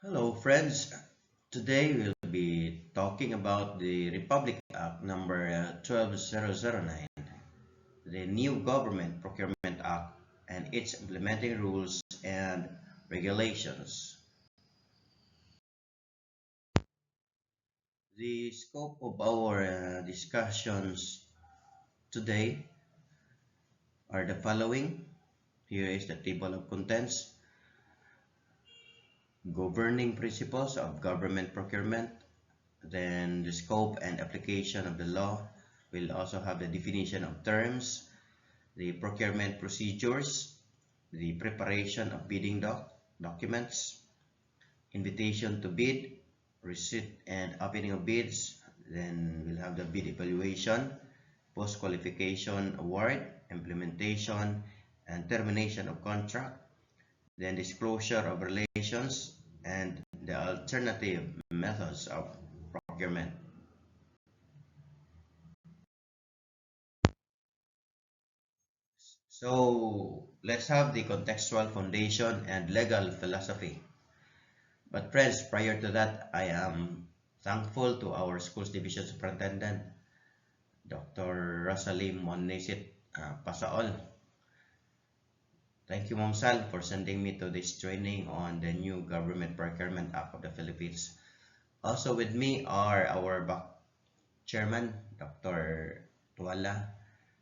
Hello, friends. Today we'll be talking about the Republic Act number 12009, the new Government Procurement Act, and its implementing rules and regulations. The scope of our discussions today are the following. Here is the table of contents: governing principles of government procurement, then the scope and application of the law. We'll also have the definition of terms, the procurement procedures, the preparation of bidding documents, invitation to bid, receipt and opening of bids. Then we'll have the bid evaluation, post-qualification award, implementation and termination of contract, then disclosure of relations, and the alternative methods of procurement. So let's have the contextual foundation and legal philosophy. But friends, prior to that, I am thankful to our schools division superintendent, Dr. Rosalie Monisit Pasaol. Thank you, Ma'am Sal, for sending me to this training on the new Government Procurement Act of the Philippines. Also with me are our back chairman, Dr. Tuala,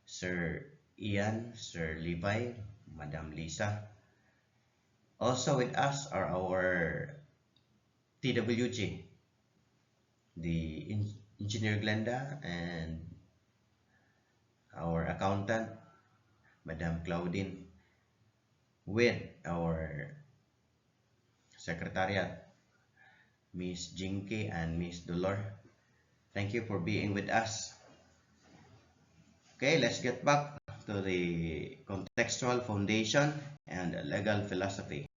Sir Ian, Sir Levi, Madam Lisa. Also with us are our TWG, the Engineer Glenda, and our accountant, Madam Claudine, with our secretariat, Miss Jinky and Miss Dolor. Thank you for being with us. Okay, let's get back to the contextual foundation and legal philosophy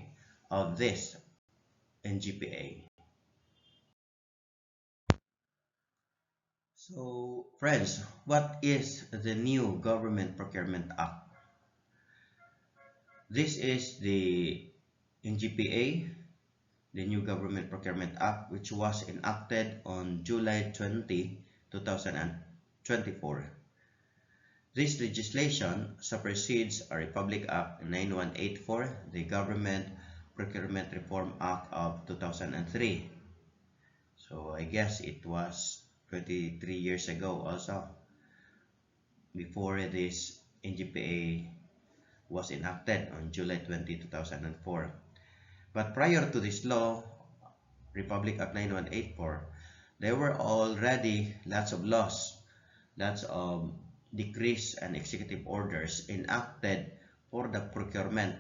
of this NGPA. So, friends, what is the new Government Procurement Act? This is the NGPA, the new Government Procurement Act, which was enacted on July 20, 2024. This legislation supersedes a Republic Act 9184, the Government Procurement Reform Act of 2003. So I guess it was 23 years ago also, before this NGPA was enacted on July 20, 2004. But prior to this law, Republic Act 9184, there were already lots of laws, lots of decrees and executive orders enacted for the procurement.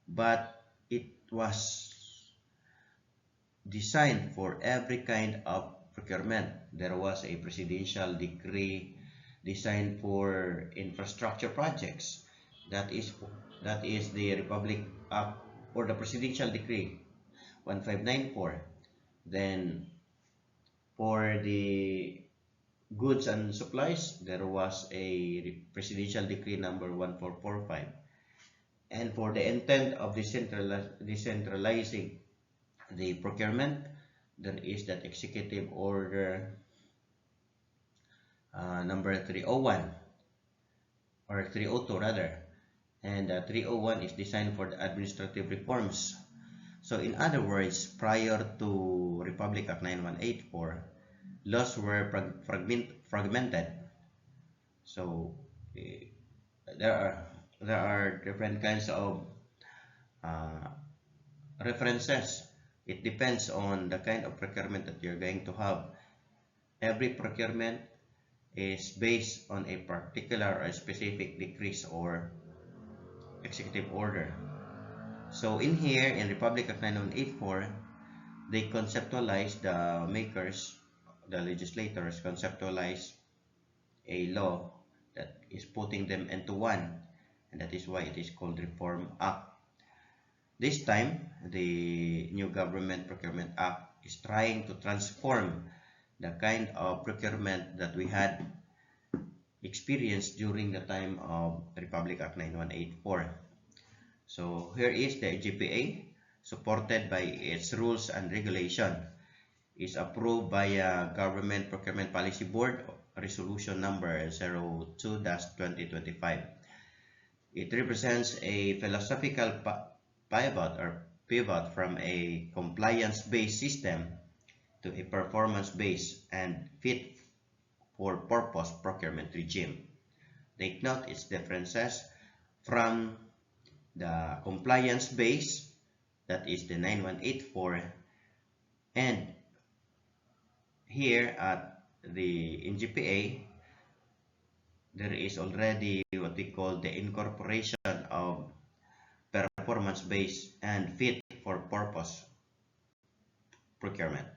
But it was designed for every kind of procurement. There was a presidential decree designed for infrastructure projects. That is the Republic Act or the Presidential Decree 1594. Then for the goods and supplies, there was a Presidential Decree number 1445. And for the intent of decentralizing the procurement, there is that Executive Order number 301 or 302 rather, and 301 is designed for the administrative reforms. So in other words, prior to Republic Act 9184, laws were fragmented. So there are different kinds of uh, references. It depends on the kind of procurement that you're going to have. Every procurement is based on a particular or specific decrees or executive order. So in here, in Republic Act 9184, they conceptualize, the makers, the legislators conceptualize a law that is putting them into one, and that is why it is called Reform Act. This time, the new Government Procurement Act is trying to transform the kind of procurement that we had experienced during the time of Republic Act 9184. So here is the GPA. supported by its rules and regulation, is approved by a Government Procurement Policy Board Resolution number 02-2025. It represents a philosophical pivot from a compliance-based system to a performance-based and fit-for-purpose procurement regime. Take note its differences from the compliance-based, that is the 9184, and here at the NGPA, there is already what we call the incorporation of performance-based and fit-for-purpose procurement.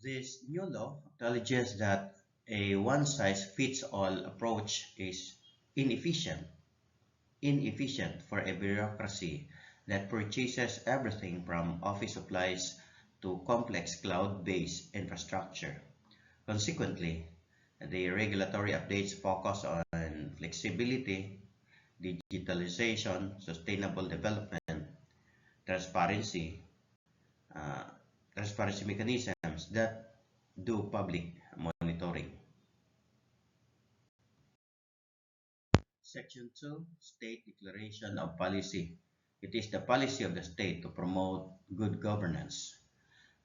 This new law acknowledges that a one-size-fits-all approach is inefficient, inefficient for a bureaucracy that purchases everything from office supplies to complex cloud-based infrastructure. Consequently, the regulatory updates focus on flexibility, digitalization, sustainable development, transparency, uh, transparency mechanisms that do public monitoring. Section 2, State Declaration of Policy. It is the policy of the state to promote good governance.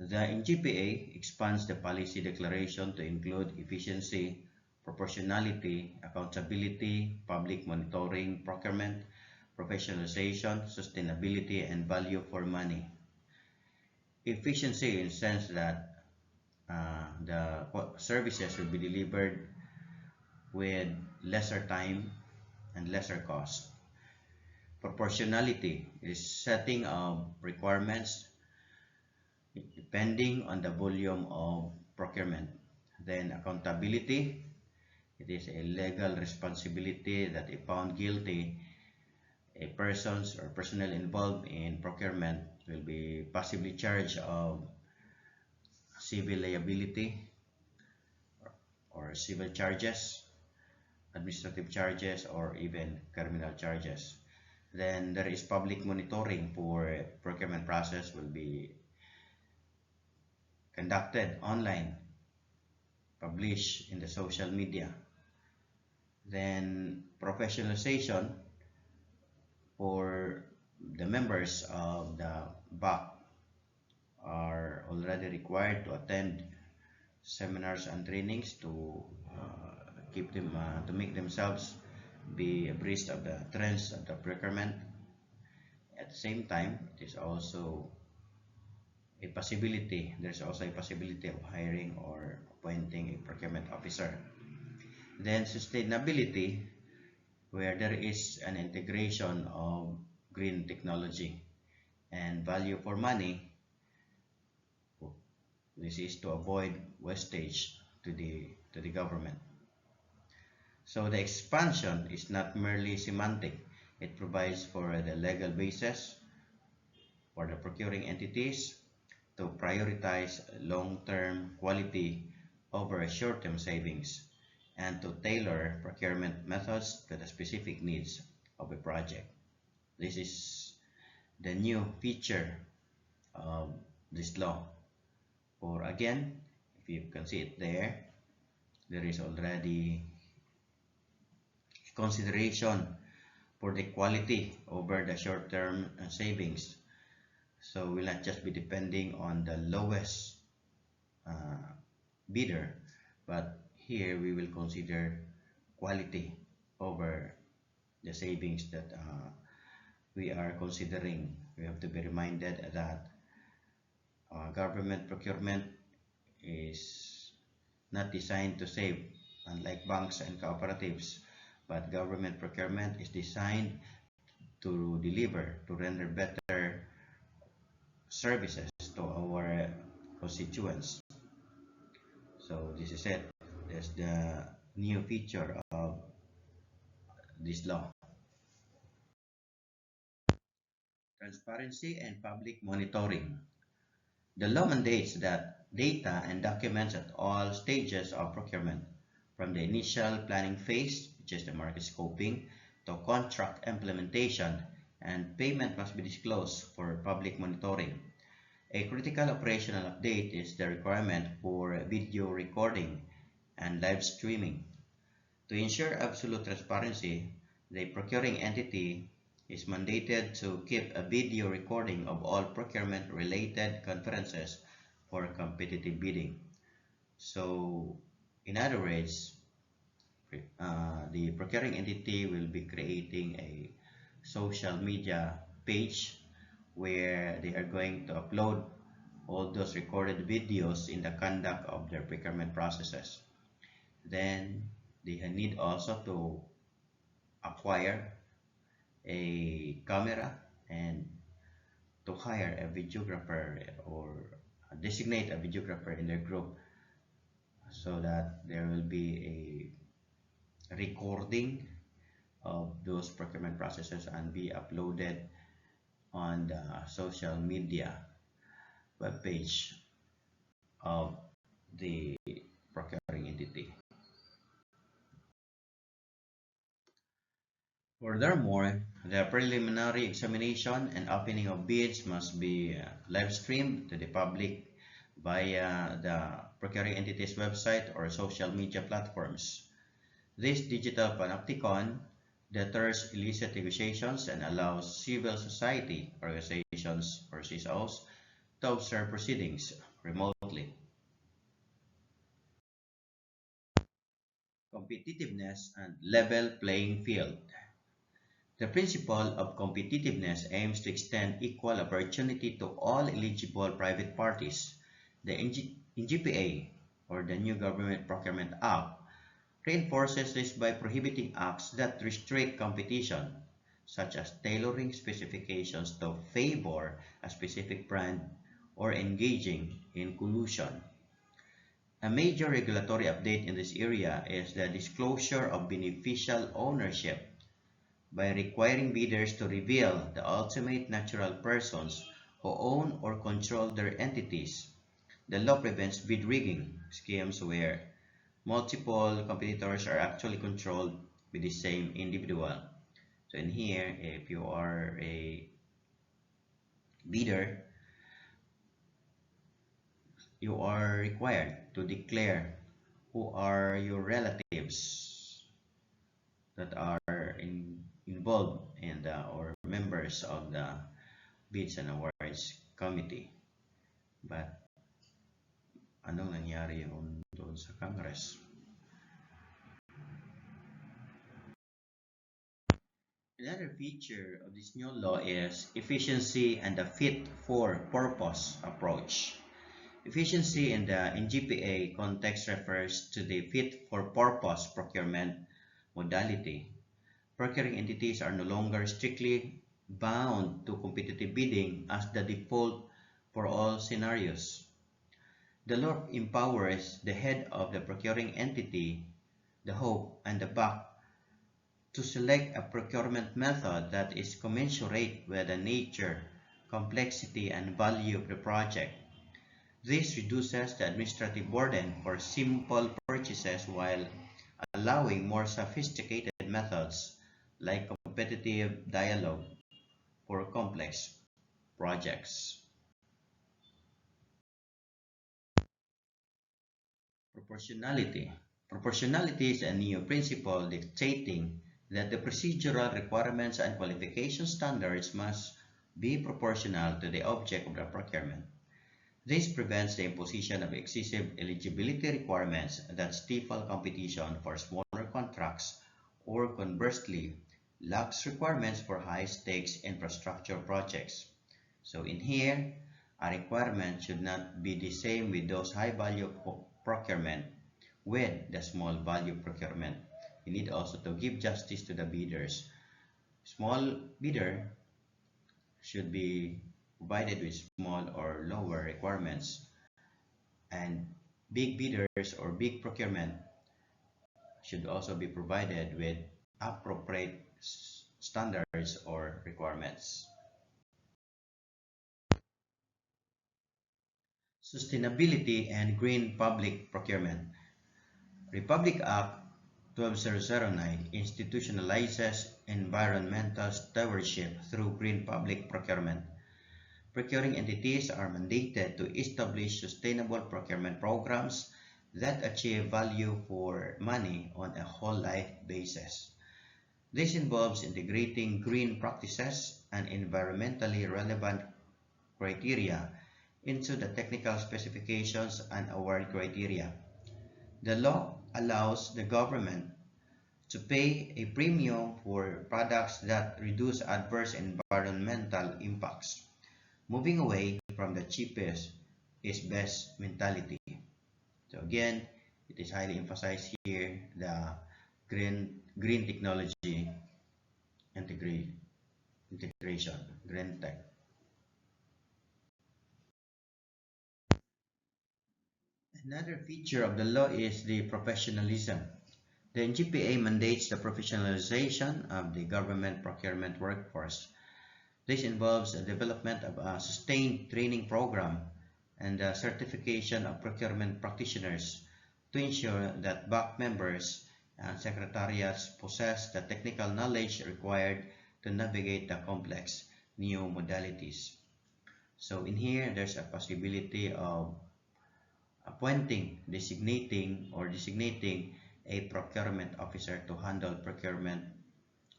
The NGPA expands the policy declaration to include efficiency, proportionality, accountability, public monitoring, procurement, professionalization, sustainability, and value for money. Efficiency in the sense that the services will be delivered with lesser time and lesser cost. Proportionality is setting of requirements depending on the volume of procurement. Then accountability, it is a legal responsibility that if found guilty, a persons or personnel involved in procurement will be possibly charged of civil liability or civil charges, administrative charges, or even criminal charges. Then there is public monitoring for procurement process will be conducted online, published in the social media. Then professionalization for the members of the BAC are already required to attend seminars and trainings to keep them to make themselves be abreast of the trends of the procurement. At the same time, it is also a possibility. There's also a possibility of hiring or appointing a procurement officer. Then sustainability, where there is an integration of green technology, and value for money. This is to avoid wastage to the government. So the expansion is not merely semantic. It provides for the legal basis for the procuring entities to prioritize long-term quality over short-term savings and to tailor procurement methods to the specific needs of a project. This is the new feature of this law. Or again, if you can see it there, there is already consideration for the quality over the short-term savings. So we'll not just be depending on the lowest bidder, but here we will consider quality over the savings that we are considering. We have to be reminded that government procurement is not designed to save, unlike banks and cooperatives, but government procurement is designed to deliver, to render better services to our constituents. So this is it. That's the new feature of this law. Transparency and public monitoring. The law mandates that data and documents at all stages of procurement, from the initial planning phase, which is the market scoping, to contract implementation, and payment must be disclosed for public monitoring. A critical operational update is the requirement for video recording and live streaming. To ensure absolute transparency, the procuring entity is mandated to keep a video recording of all procurement-related conferences for competitive bidding. So, in other words, the procuring entity will be creating a social media page where they are going to upload all those recorded videos in the conduct of their procurement processes. Then they need also to acquire a camera and to hire a videographer or designate a videographer in their group so that there will be a recording of those procurement processes and be uploaded on the social media webpage of the procuring entity. Furthermore, the preliminary examination and opening of bids must be live streamed to the public via the procuring entity's website or social media platforms. This digital panopticon deters illicit negotiations and allows civil society organizations or CSOs to observe proceedings remotely. Competitiveness and level playing field. The principle of competitiveness aims to extend equal opportunity to all eligible private parties. The NGPA, or the New Government Procurement Act, reinforces this by prohibiting acts that restrict competition, such as tailoring specifications to favor a specific brand or engaging in collusion. A major regulatory update in this area is the disclosure of beneficial ownership by requiring bidders to reveal the ultimate natural persons who own or control their entities. The law prevents bid rigging schemes where multiple competitors are actually controlled by the same individual. So in here, if you are a bidder, you are required to declare who are your relatives that are involved in the or members of the bids and awards committee. But anong nangyari yun doon sa Congress? Another feature of this new law is efficiency and the fit for purpose approach. Efficiency in the NGPA context refers to the fit for purpose procurement modality. Procuring entities are no longer strictly bound to competitive bidding as the default for all scenarios. The law empowers the head of the procuring entity, the hope, and the buck to select a procurement method that is commensurate with the nature, complexity, and value of the project. This reduces the administrative burden for simple purchases while allowing more sophisticated methods like competitive dialogue for complex projects. Proportionality. Proportionality is a new principle dictating that the procedural requirements and qualification standards must be proportional to the object of the procurement. This prevents the imposition of excessive eligibility requirements that stifle competition for smaller contracts or conversely lax requirements for high-stakes infrastructure projects. So in here, a requirement should not be the same with those high-value procurement with the small-value procurement. You need also to give justice to the bidders. Small bidder should be provided with small or lower requirements, and big bidders or big procurement should also be provided with appropriate standards or requirements. Sustainability and green public procurement. Republic Act 12009 institutionalizes environmental stewardship through green public procurement. Procuring entities are mandated to establish sustainable procurement programs that achieve value for money on a whole life basis. This involves integrating green practices and environmentally relevant criteria into the technical specifications and award criteria. The law allows the government to pay a premium for products that reduce adverse environmental impacts, moving away from the cheapest is best mentality. So again, it is highly emphasized here the green technology integration, green tech. Another feature of the law is the professionalism. The NGPA mandates the professionalization of the government procurement workforce. This involves the development of a sustained training program and the certification of procurement practitioners to ensure that BAC members and secretariats possess the technical knowledge required to navigate the complex new modalities. So in here, there's a possibility of designating a procurement officer to handle procurement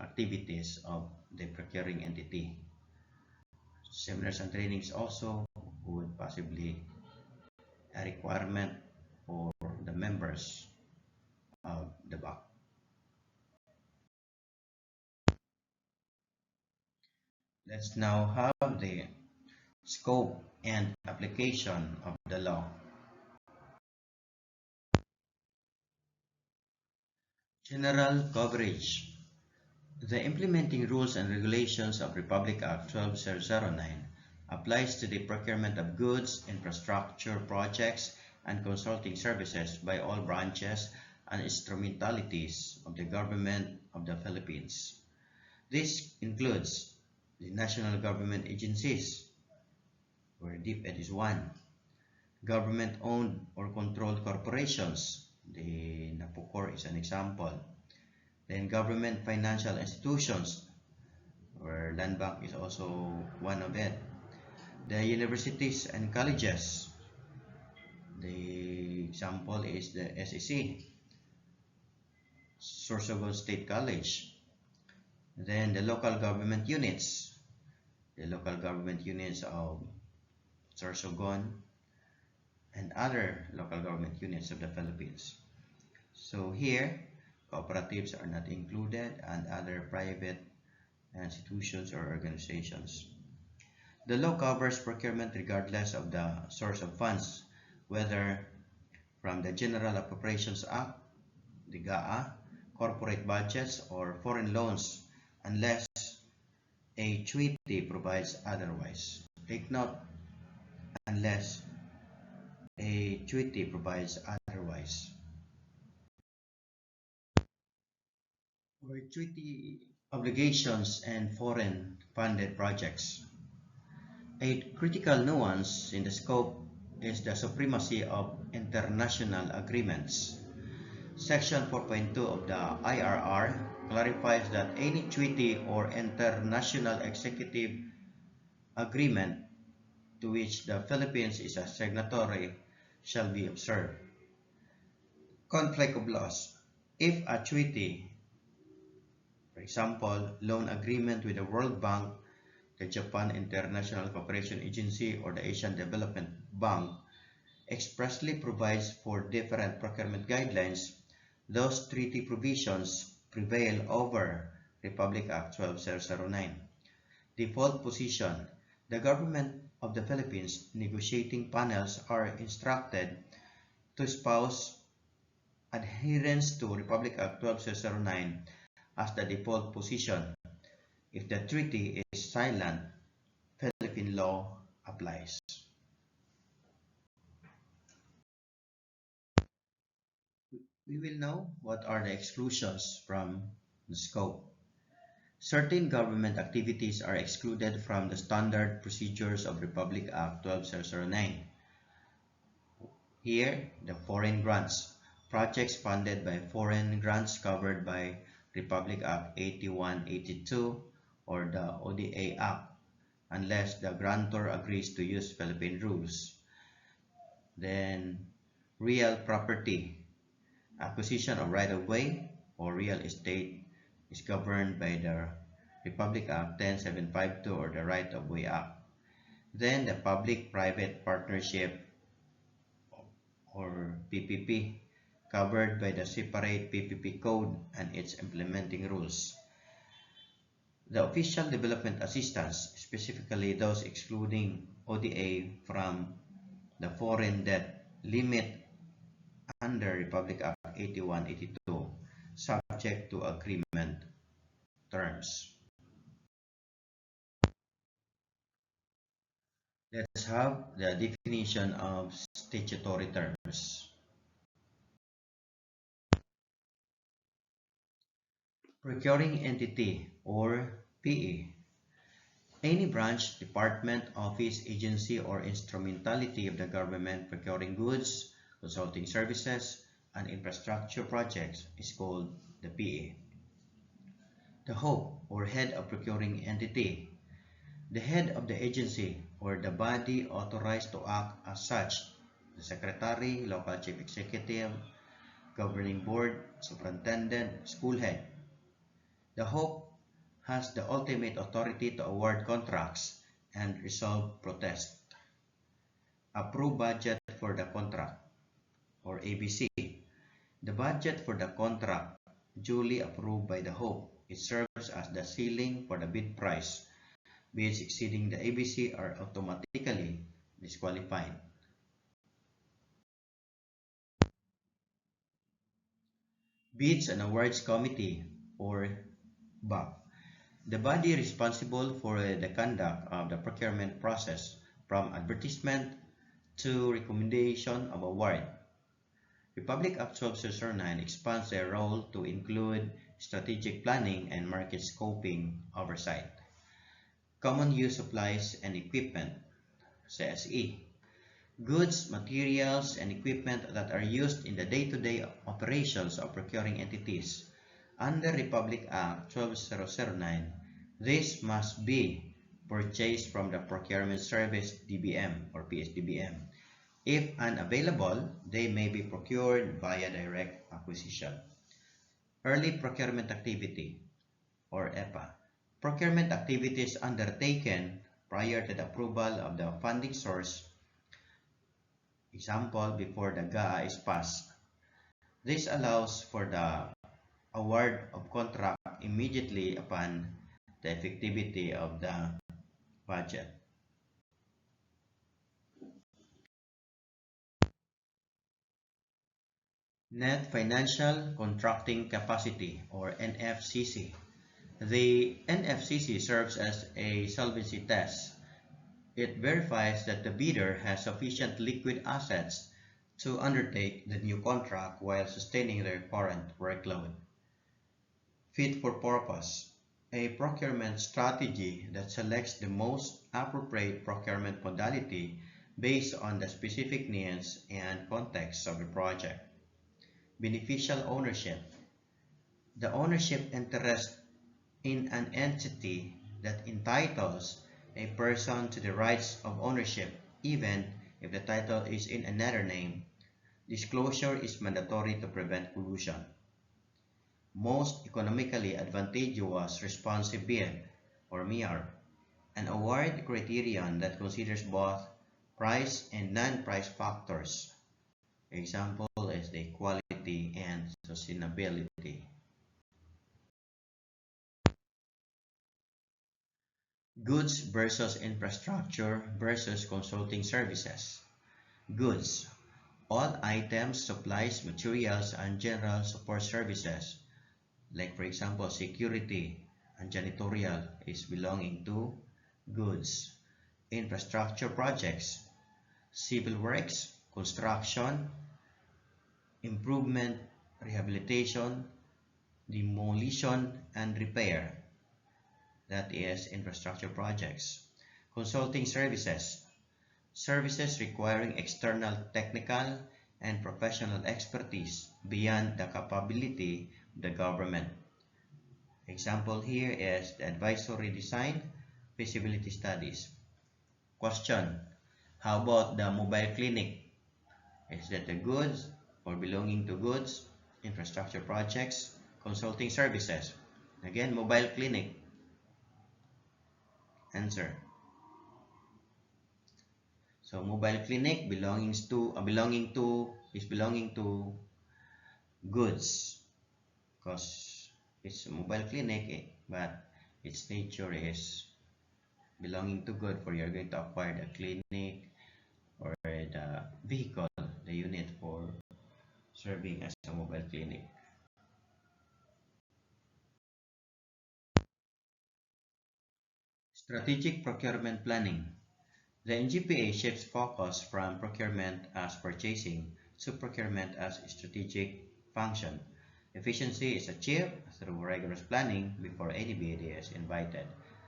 activities of the procuring entity. Seminars and trainings also would possibly a requirement for the members of the BAC. Let's now have the scope and application of the law. General coverage. The implementing rules and regulations of Republic Act 12009 applies to the procurement of goods, infrastructure projects, and consulting services by all branches and instrumentalities of the government of the Philippines. This includes the national government agencies, where DepEd is one, government-owned or controlled corporations, the NAPOCOR is an example, then government financial institutions, where Land Bank is also one of it, the universities and colleges, the example is the SEC, Sorsogon State College, then the local government units, of Sorsogon and other local government units of the Philippines. So here, cooperatives are not included and other private institutions or organizations. The law covers procurement regardless of the source of funds, whether from the General Appropriations Act, the GAA, corporate budgets, or foreign loans, unless a treaty provides otherwise. Take note, unless a treaty provides otherwise. Or treaty obligations and foreign funded projects. A critical nuance in the scope is the supremacy of international agreements. Section 4.2 of the IRR clarifies that any treaty or international executive agreement to which the Philippines is a signatory shall be observed. Conflict of laws. If a treaty, for example, loan agreement with the World Bank, the Japan International Cooperation Agency, or the Asian Development Bank, expressly provides for different procurement guidelines, those treaty provisions prevail over Republic Act 12009. Default position. The government of the Philippines negotiating panels are instructed to espouse adherence to Republic Act 12009 as the default position. If the treaty is silent, Philippine law applies. We will know what are the exclusions from the scope. Certain government activities are excluded from the standard procedures of Republic Act 12009. Here, the foreign grants. projects funded by foreign grants covered by Republic Act 8182 or the ODA Act, unless the grantor agrees to use Philippine rules. Then, real property. Acquisition of right-of-way or real estate is governed by the Republic Act 10752 or the Right-of-Way Act. Then, the public-private partnership or PPP, covered by the separate PPP code and its implementing rules. The official development assistance, specifically those excluding ODA from the foreign debt limit under Republic Act 8182, subject to agreement terms. Let's have the definition of statutory terms. Procuring entity or PE. Any branch, department, office, agency, or instrumentality of the government procuring goods, consulting services, and infrastructure projects is called the PA. The HOPE or head of procuring entity. The head of the agency or the body authorized to act as such, the secretary, local chief executive, governing board, superintendent, school head. The HOPE has the ultimate authority to award contracts and resolve protests. Approve budget for the contract or ABC. The budget for the contract duly approved by the HOPE. It serves as the ceiling for the bid price. Bids exceeding the ABC are automatically disqualified. Bids and Awards Committee or BAC. The body responsible for the conduct of the procurement process from advertisement to recommendation of award. Republic Act 12009 expands their role to include strategic planning and market scoping oversight. Common Use Supplies and Equipment, CSE. Goods, materials, and equipment that are used in the day-to-day operations of procuring entities. Under Republic Act 12009, this must be purchased from the Procurement Service DBM or PSDBM. If unavailable, they may be procured via direct acquisition. Early procurement activity or EPA. Procurement activities undertaken prior to the approval of the funding source, example, before the GAA is passed. This allows for the award of contract immediately upon the effectivity of the budget. Net Financial Contracting Capacity or NFCC. The NFCC serves as a solvency test. It verifies that the bidder has sufficient liquid assets to undertake the new contract while sustaining their current workload. Fit for purpose. A procurement strategy that selects the most appropriate procurement modality based on the specific needs and context of the project. Beneficial ownership. The ownership interest in an entity that entitles a person to the rights of ownership even if the title is in another name. Disclosure is mandatory to prevent collusion. Most economically advantageous responsive bid or MEAR, an award criterion that considers both price and non-price factors. Example is the quality and sustainability. Goods versus infrastructure versus consulting services. Goods. All items, supplies, materials, and general support services, like for example security and janitorial, is belonging to goods. Infrastructure projects. Civil works, construction, improvement, rehabilitation, demolition, and repair. That is infrastructure projects. Consulting services. Services requiring external technical, and professional expertise beyond the capability of the government. Example here is the advisory design, feasibility studies. Question: how about the mobile clinic? Is that the goods or belonging to goods, infrastructure projects, consulting services? Again, mobile clinic. Answer. So mobile clinic belonging to goods, because it's a mobile clinic, but its nature is belonging to good, for you're going to acquire the clinic or the vehicle, the unit for serving as a mobile clinic. Strategic procurement planning. The NGPA shifts focus from procurement as purchasing to procurement as strategic function. Efficiency is achieved through rigorous planning before any bid is invited.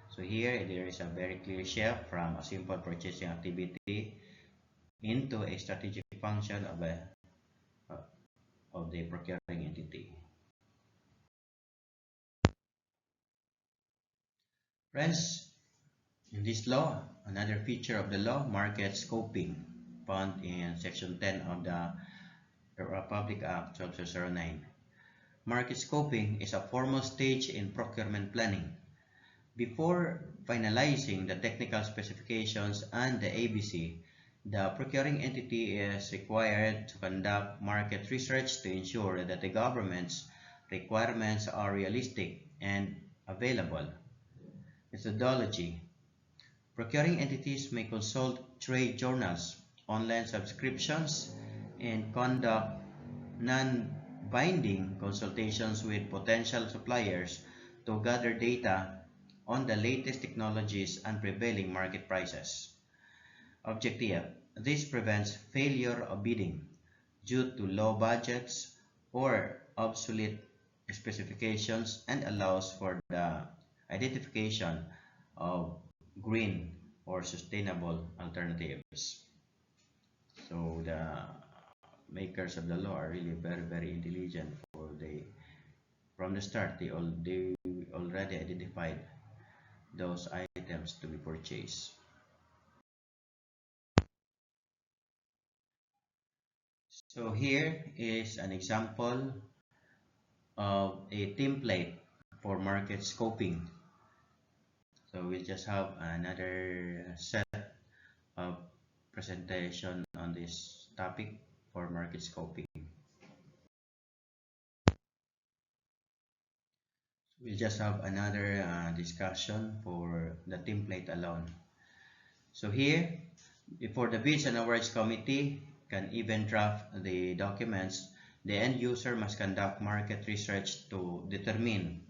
So here there is a very clear shift from a simple purchasing activity into a strategic function of the procuring entity. Friends, in this law, another feature of the law, market scoping, found in Section 10 of the Republic Act 1209. Market scoping is a formal stage in procurement planning. Before finalizing the technical specifications and the ABC, the procuring entity is required to conduct market research to ensure that the government's requirements are realistic and available. Methodology. Procuring entities may consult trade journals, online subscriptions, and conduct non-binding consultations with potential suppliers to gather data on the latest technologies and prevailing market prices. Objective: this prevents failure of bidding due to low budgets or obsolete specifications and allows for the identification of green or sustainable alternatives. So the makers of the law are really very intelligent, for from the start they already identified those items to be purchased. So here is an example of a template for market scoping. So we'll just have another set of presentation on this topic for market scoping. We'll just have another discussion for the template alone. So here, before the Bids and Awards Committee can even draft the documents, the end user must conduct market research to determine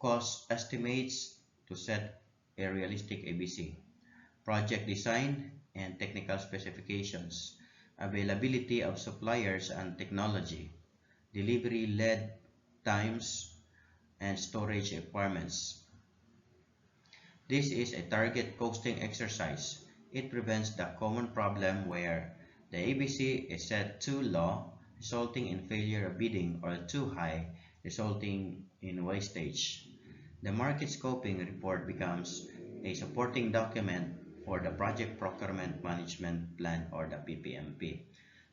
cost estimates to set a realistic ABC, project design and technical specifications, availability of suppliers and technology, delivery lead times, and storage requirements. This is a target costing exercise. It prevents the common problem where the ABC is set too low, resulting in failure of bidding, or too high, resulting in wastage. The market scoping report becomes a supporting document for the Project Procurement Management Plan, or the PPMP.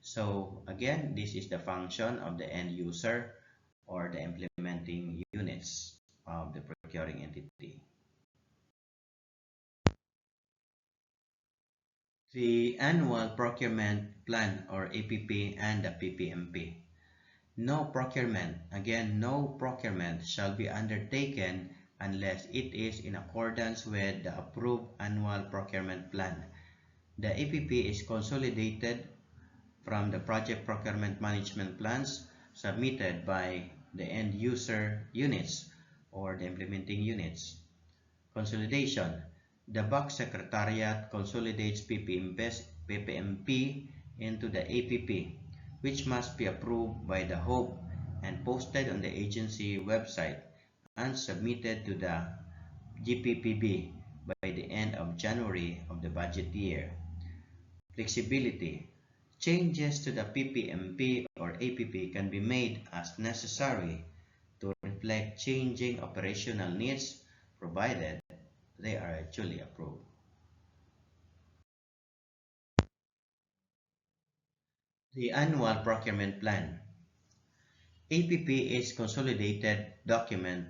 So again, this is the function of the end user or the implementing units of the procuring entity. The Annual Procurement Plan, or APP, and the PPMP. No procurement shall be undertaken unless it is in accordance with the approved annual procurement plan. The APP is consolidated from the project procurement management plans submitted by the end user units or the implementing units. Consolidation. The BAC Secretariat consolidates PPMP into the APP, which must be approved by the HOPE and posted on the agency website and submitted to the GPPB by the end of January of the budget year. Flexibility. Changes to the PPMP or APP can be made as necessary to reflect changing operational needs, provided they are duly approved. The Annual Procurement Plan. APP is consolidated document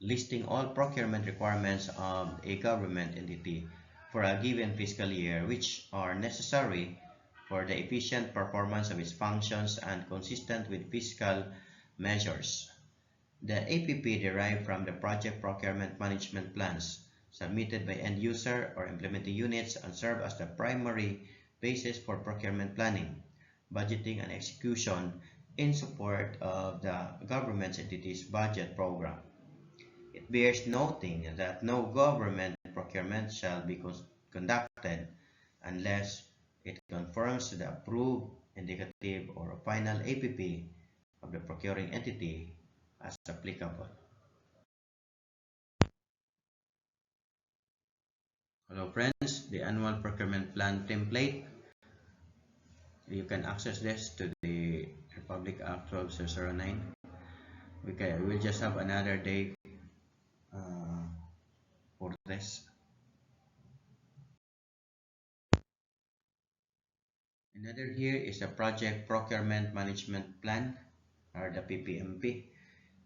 listing all procurement requirements of a government entity for a given fiscal year which are necessary for the efficient performance of its functions and consistent with fiscal measures. The APP derived from the project procurement management plans submitted by end user or implementing units and serve as the primary basis for procurement planning, budgeting, and execution in support of the government entity's budget program. It bears noting that no government procurement shall be conducted unless it conforms to the approved, indicative, or final APP of the procuring entity as applicable. Hello friends, the annual procurement plan template. You can access this to the Republic Act 12009. We'll just have another day for this. Another here is the Project Procurement Management Plan, or the PPMP.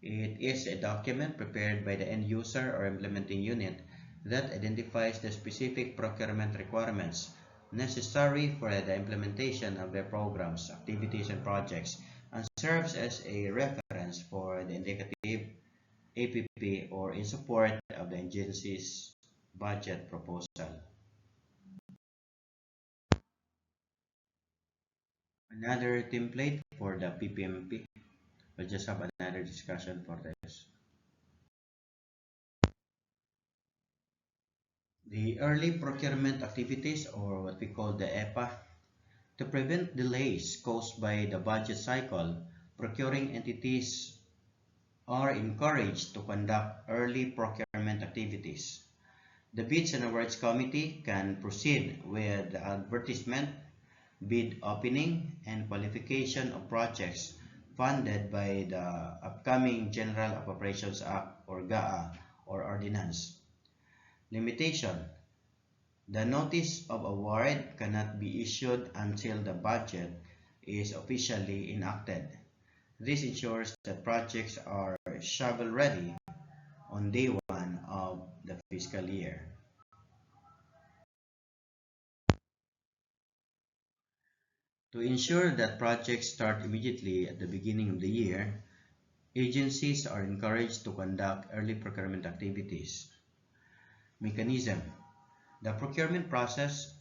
It is a document prepared by the end user or implementing unit that identifies the specific procurement requirements necessary for the implementation of their programs, activities, and projects, and serves as a reference for the indicative APP or in support of the agency's budget proposal. Another template for the PPMP. We'll just have another discussion for this. The early procurement activities, or what we call the EPA. To prevent delays caused by the budget cycle, procuring entities are encouraged to conduct early procurement activities. The Bids and Awards Committee can proceed with the advertisement, bid opening, and qualification of projects funded by the upcoming General Appropriations Act or GAA or Ordinance. Limitation. The notice of award cannot be issued until the budget is officially enacted. This ensures that projects are shovel-ready on day one of the fiscal year. To ensure that projects start immediately at the beginning of the year, agencies are encouraged to conduct early procurement activities. Mechanism. The procurement process,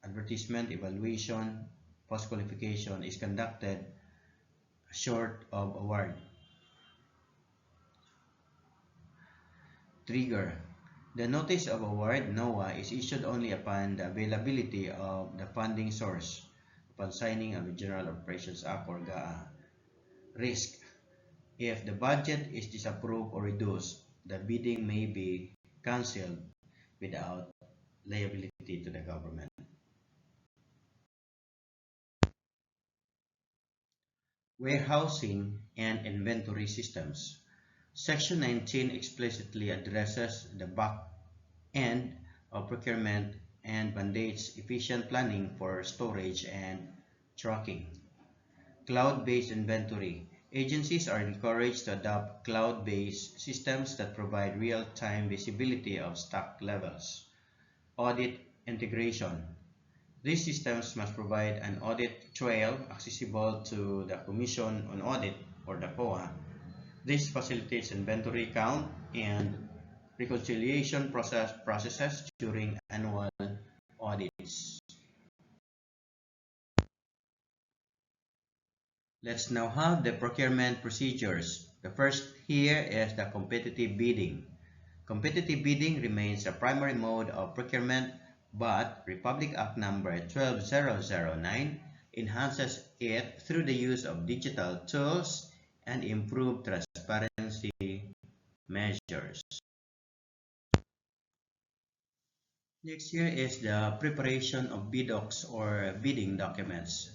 advertisement, evaluation, post-qualification is conducted short of award. Trigger. The notice of award (NOA) is issued only upon the availability of the funding source upon signing of the General Appropriations Act or GAA. Risk. If the budget is disapproved or reduced, the bidding may be cancelled without liability to the government. Warehousing and inventory systems. Section 19 explicitly addresses the back end of procurement and mandates efficient planning for storage and tracking. Cloud-based inventory. Agencies are encouraged to adopt cloud-based systems that provide real-time visibility of stock levels. Audit integration. These systems must provide an audit trail accessible to the Commission on Audit or the COA. This facilitates inventory count and reconciliation processes during annual audits. Let's now have the procurement procedures. The first here is the competitive bidding. Competitive bidding remains a primary mode of procurement, but Republic Act number 12009 enhances it through the use of digital tools and improved transparency measures. Next here is the preparation of BDocs or bidding documents.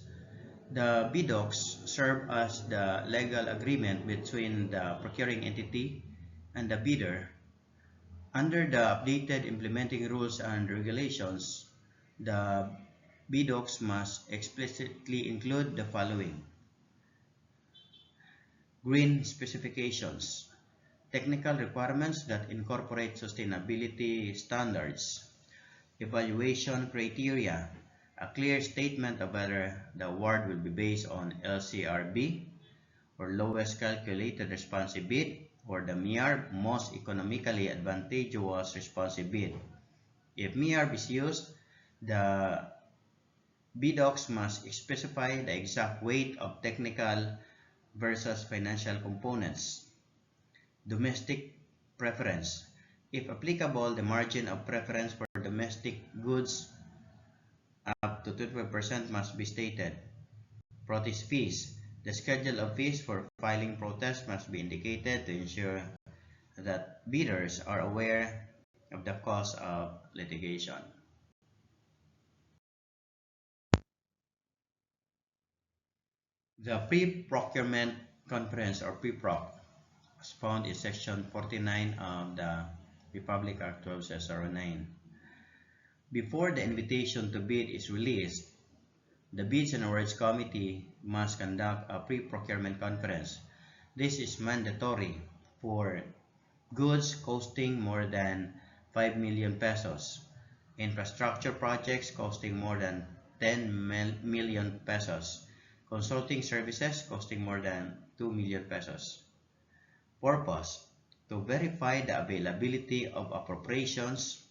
The BDocs serve as the legal agreement between the procuring entity and the bidder. Under the updated implementing rules and regulations, the BDocs must explicitly include the following: green specifications, technical requirements that incorporate sustainability standards, evaluation criteria, a clear statement of whether the award will be based on LCRB or lowest calculated responsive bid or the MEARB most economically advantageous responsive bid. If MEARB is used, the BDocs must specify the exact weight of technical versus financial components. Domestic preference. If applicable, the margin of preference for domestic goods up to 25% must be stated. Protest fees. The schedule of fees for filing protests must be indicated to ensure that bidders are aware of the cost of litigation. The Pre-Procurement Conference or PROC was found in Section 49 of the Republic Act 12-09. Before the invitation to bid is released, the Bids and Awards Committee must conduct a pre-procurement conference. This is mandatory for goods costing more than 5 million pesos, infrastructure projects costing more than 10 million pesos, consulting services costing more than 2 million pesos. Purpose: to verify the availability of appropriations,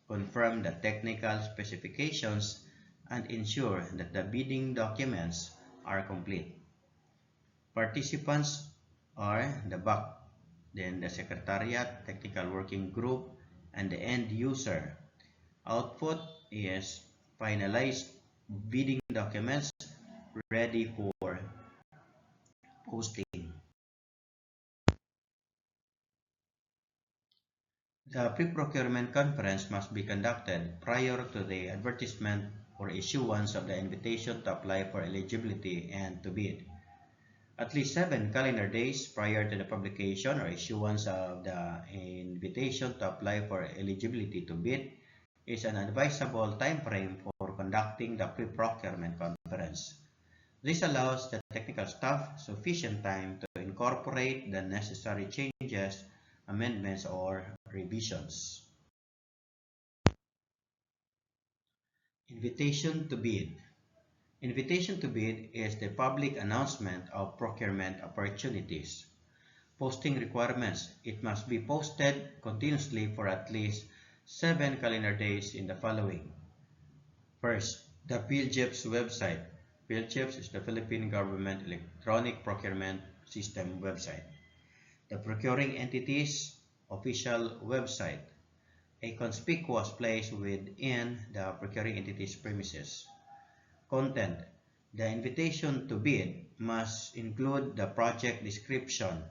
confirm the technical specifications, and ensure that the bidding documents are complete. Participants are the BAC, then the Secretariat, Technical Working Group, and the end user. Output is finalized bidding documents ready for posting. The pre-procurement conference must be conducted prior to the advertisement or issuance of the invitation to apply for eligibility and to bid. At least 7 calendar days prior to the publication or issuance of the invitation to apply for eligibility to bid is an advisable time frame for conducting the pre-procurement conference. This allows the technical staff sufficient time to incorporate the necessary changes, amendments, or revisions. Invitation to bid. Invitation to bid is the public announcement of procurement opportunities. Posting requirements. It must be posted continuously for at least 7 calendar days in the following. First, the PhilGEPS website. PhilGEPS is the Philippine Government Electronic Procurement System website. The procuring entity's official website, a conspicuous place within the procuring entity's premises. Content. The invitation to bid must include the project description,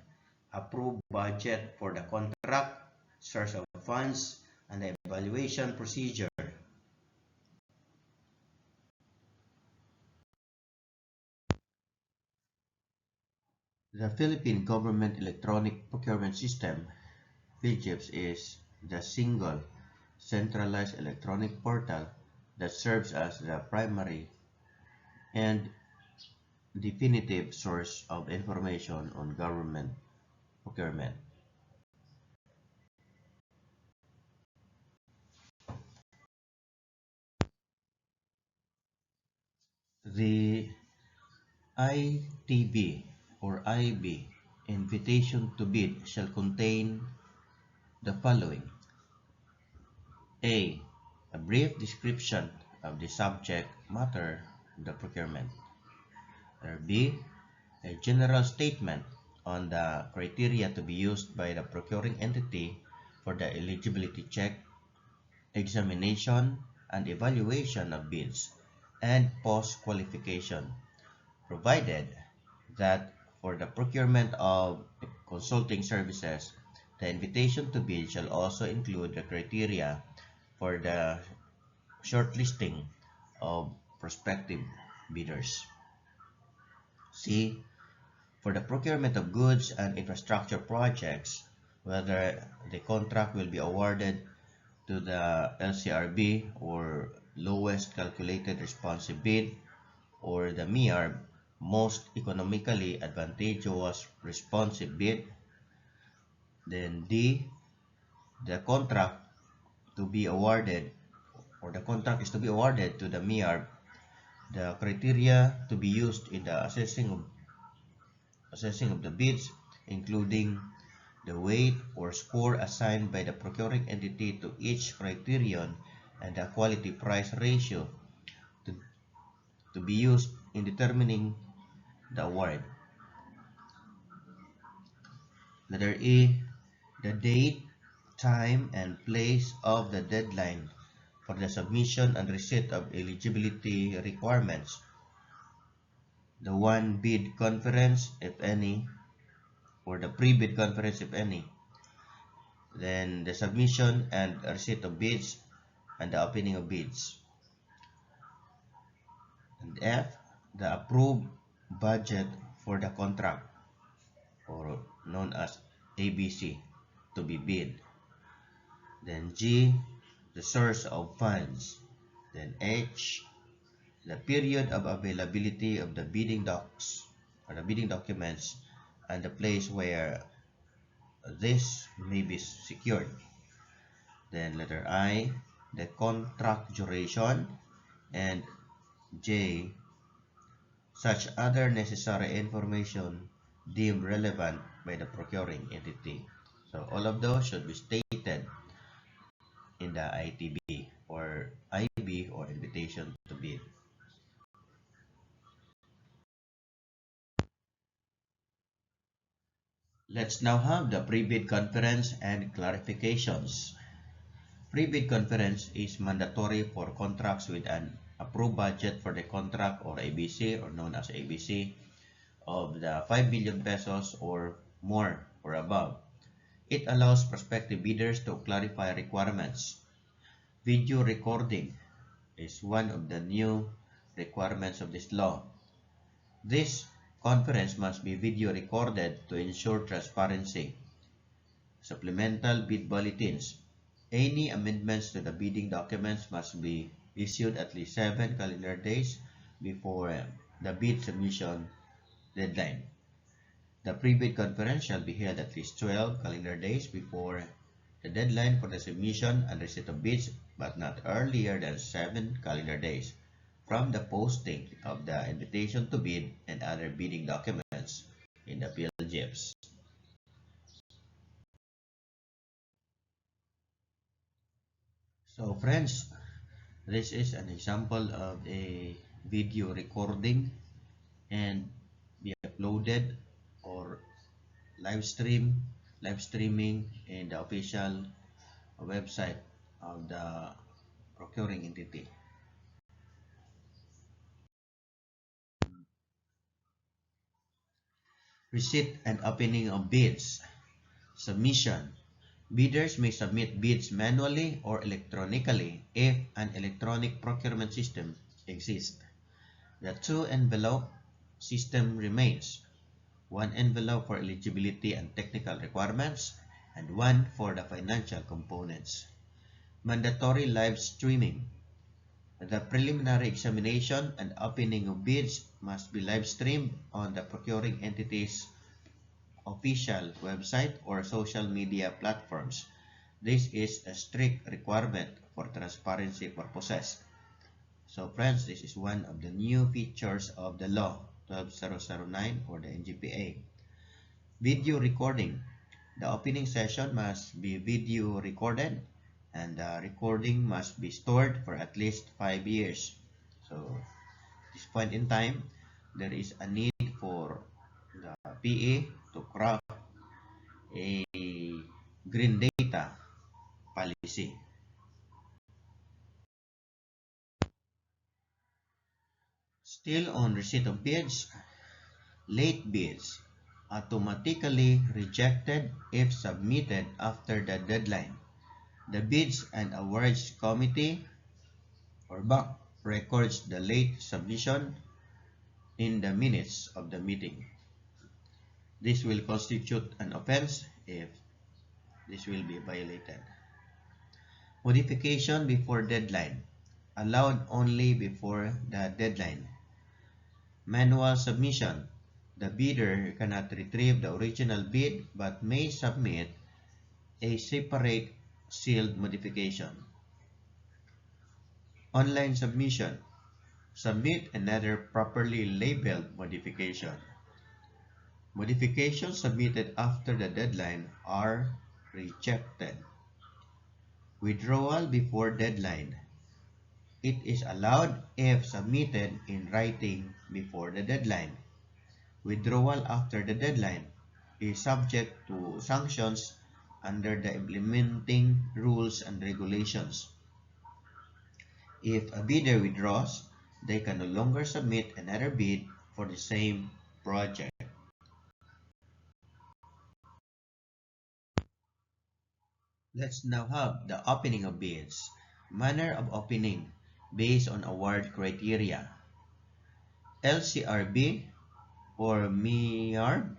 approved budget for the contract, source of funds, and the evaluation procedure. The Philippine Government Electronic Procurement System, PhilGEPS, is the single centralized electronic portal that serves as the primary and definitive source of information on government procurement. The ITB or IB invitation to bid shall contain the following: A. A brief description of the subject matter of the procurement. B. A general statement on the criteria to be used by the procuring entity for the eligibility check, examination, and evaluation of bids, and post-qualification, provided that for the procurement of consulting services, the invitation to bid shall also include the criteria for the shortlisting of prospective bidders. C. For the procurement of goods and infrastructure projects, whether the contract will be awarded to the LCRB or lowest calculated responsive bid or the MEARB, most economically advantageous responsive bid. Then D, the contract to be awarded or the contract is to be awarded to the MEARB. The criteria to be used in the assessing of the bids, including the weight or score assigned by the procuring entity to each criterion and the quality price ratio to be used in determining the award. Letter E, the date, time, and place of the deadline for the submission and receipt of eligibility requirements. The one bid conference, if any, or the pre-bid conference, if any. Then the submission and receipt of bids and the opening of bids. And F, the approved budget for the contract, or known as ABC, to be bid. Then G, the source of funds. Then H, the period of availability of the bidding docs or the bidding documents and the place where this may be secured. Then letter I, the contract duration, and J, such other necessary information deemed relevant by the procuring entity. So all of those should be stated in the ITB or IB or invitation to bid. Let's now have the pre-bid conference and clarifications. Pre-bid conference is mandatory for contracts with an approved budget for the contract or ABC or known as ABC of the 5 billion pesos or more or above. It allows prospective bidders to clarify requirements. Video recording is one of the new requirements of this law. This conference must be video recorded to ensure transparency. Supplemental bid bulletins. Any amendments to the bidding documents must be issued at least 7 calendar days before the bid submission deadline. The pre-bid conference shall be held at least 12 calendar days before the deadline for the submission and receipt of bids, but not earlier than 7 calendar days from the posting of the invitation to bid and other bidding documents in the PLGIFs. So friends, this is an example of a video recording and be uploaded or live streaming in the official website of the procuring entity. Receipt and opening of bids. Submission. Bidders may submit bids manually or electronically if an electronic procurement system exists. The two-envelope system remains. One envelope for eligibility and technical requirements, and one for the financial components. Mandatory live streaming. The preliminary examination and opening of bids must be live streamed on the procuring entity's official website or social media platforms. This is a strict requirement for transparency purposes. So friends, this is one of the new features of the law 12009 for the NGPA. Video recording. The opening session must be video recorded and the recording must be stored for at least 5 years. So at this point in time, there is a need for the PA to craft a green data policy. Still on receipt of bids, late bids automatically rejected if submitted after the deadline. The Bids and Awards Committee or BAC records the late submission in the minutes of the meeting. This will constitute an offense if this will be violated. Modification before deadline. Allowed only before the deadline. Manual submission. The bidder cannot retrieve the original bid but may submit a separate sealed modification. Online submission. Submit another properly labeled modification. Modifications submitted after the deadline are rejected. Withdrawal before deadline. It is allowed if submitted in writing before the deadline. Withdrawal after the deadline is subject to sanctions under the implementing rules and regulations. If a bidder withdraws, they can no longer submit another bid for the same project. Let's now have the opening of bids. Manner of opening based on award criteria. LCRB or MIARB,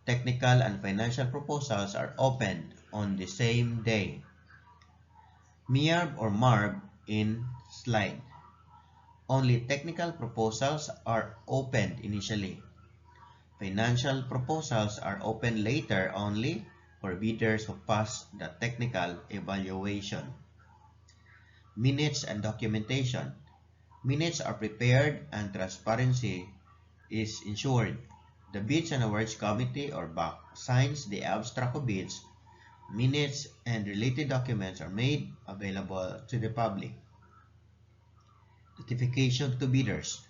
technical and financial proposals are opened on the same day. MIARB or MARB in slide. Only technical proposals are opened initially. Financial proposals are opened later only for bidders who pass the technical evaluation. Minutes and documentation. Minutes are prepared and transparency is ensured. The Bids and Awards Committee or BAC signs the abstract of bids. Minutes and related documents are made available to the public. Notification to bidders.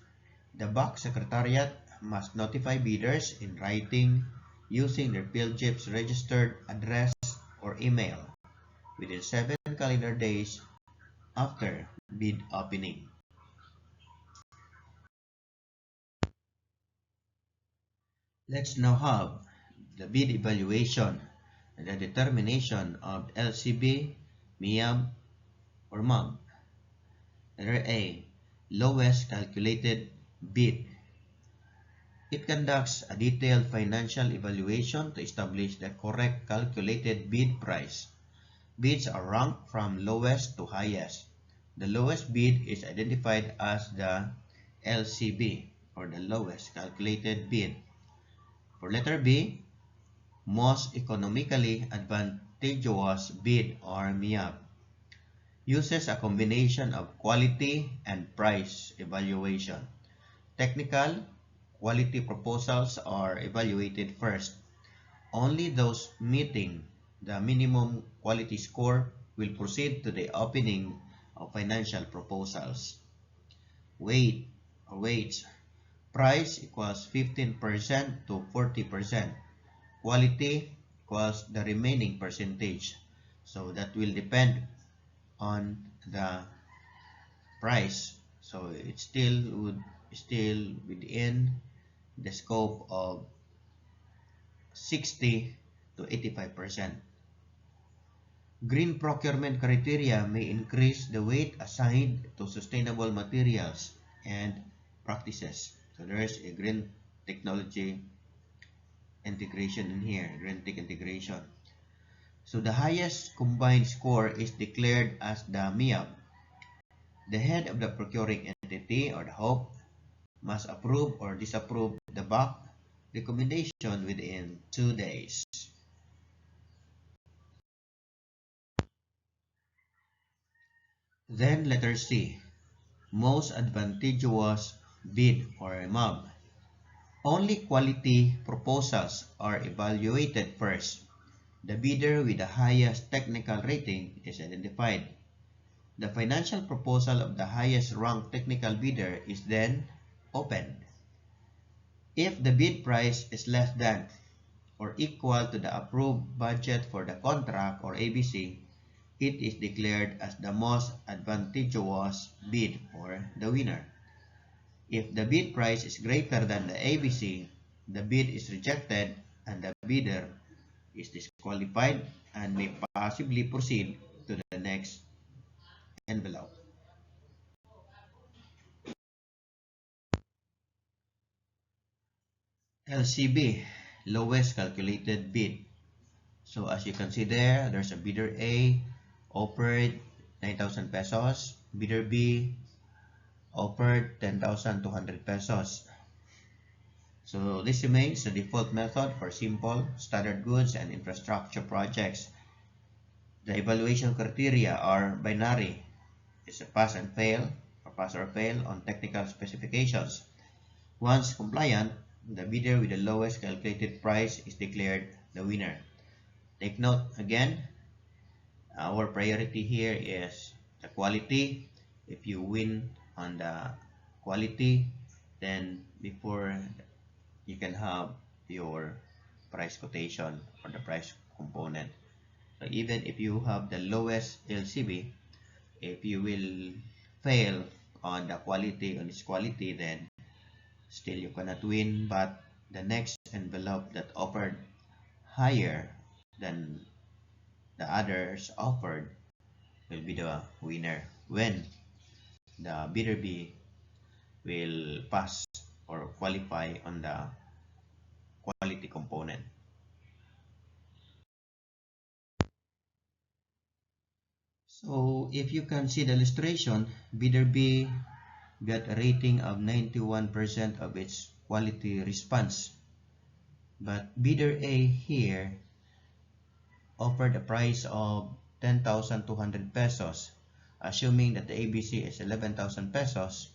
The BAC Secretariat must notify bidders in writing using their PhilGIP's registered address or email within 7 calendar days after bid opening. Let's now have the bid evaluation and the determination of LCB, MIAB, or MAB. Letter A. Lowest calculated bid. It conducts a detailed financial evaluation to establish the correct calculated bid price. Bids are ranked from lowest to highest. The lowest bid is identified as the LCB or the lowest calculated bid. For letter B, most economically advantageous bid or MIAB uses a combination of quality and price evaluation. Technical quality proposals are evaluated first. Only those meeting the minimum quality score will proceed to the opening of financial proposals. Weights. Price equals 15% to 40%. Quality equals the remaining percentage. So that will depend on the price. So it's still within the scope of 60 to 85%. Green procurement criteria may increase the weight assigned to sustainable materials and practices. So there's a green technology integration in here, green tech integration. So the highest combined score is declared as the MIAB. The head of the procuring entity or the HOP must approve or disapprove the BAC recommendation within 2 days. Then letter C, most advantageous bid or MAB. Only quality proposals are evaluated first. The bidder with the highest technical rating is identified. The financial proposal of the highest ranked technical bidder is then opened. If the bid price is less than or equal to the approved budget for the contract or ABC, it is declared as the most advantageous bid or the winner. If the bid price is greater than the ABC, the bid is rejected and the bidder is disqualified and may possibly proceed to the next envelope. LCB, lowest calculated bid. So as you can see there, there's a bidder A, offered 9,000 pesos. Bidder B, offered 10,200 pesos. So this remains the default method for simple, standard goods and infrastructure projects. The evaluation criteria are binary. It's a pass and fail, or pass or fail on technical specifications. Once compliant, the bidder with the lowest calculated price is declared the winner. Take note again, our priority here is the quality. If you win on the quality, then before you can have your price quotation or the price component. So even if you have the lowest LCB, if you will fail on the quality, on its quality, then still you cannot win, but the next envelope that offered higher than the others offered will be the winner when the bidder B will pass or qualify on the quality component. So if you can see the illustration, bidder B got a rating of 91% of its quality response. But bidder A here offered a price of 10,200 pesos. Assuming that the ABC is 11,000 pesos,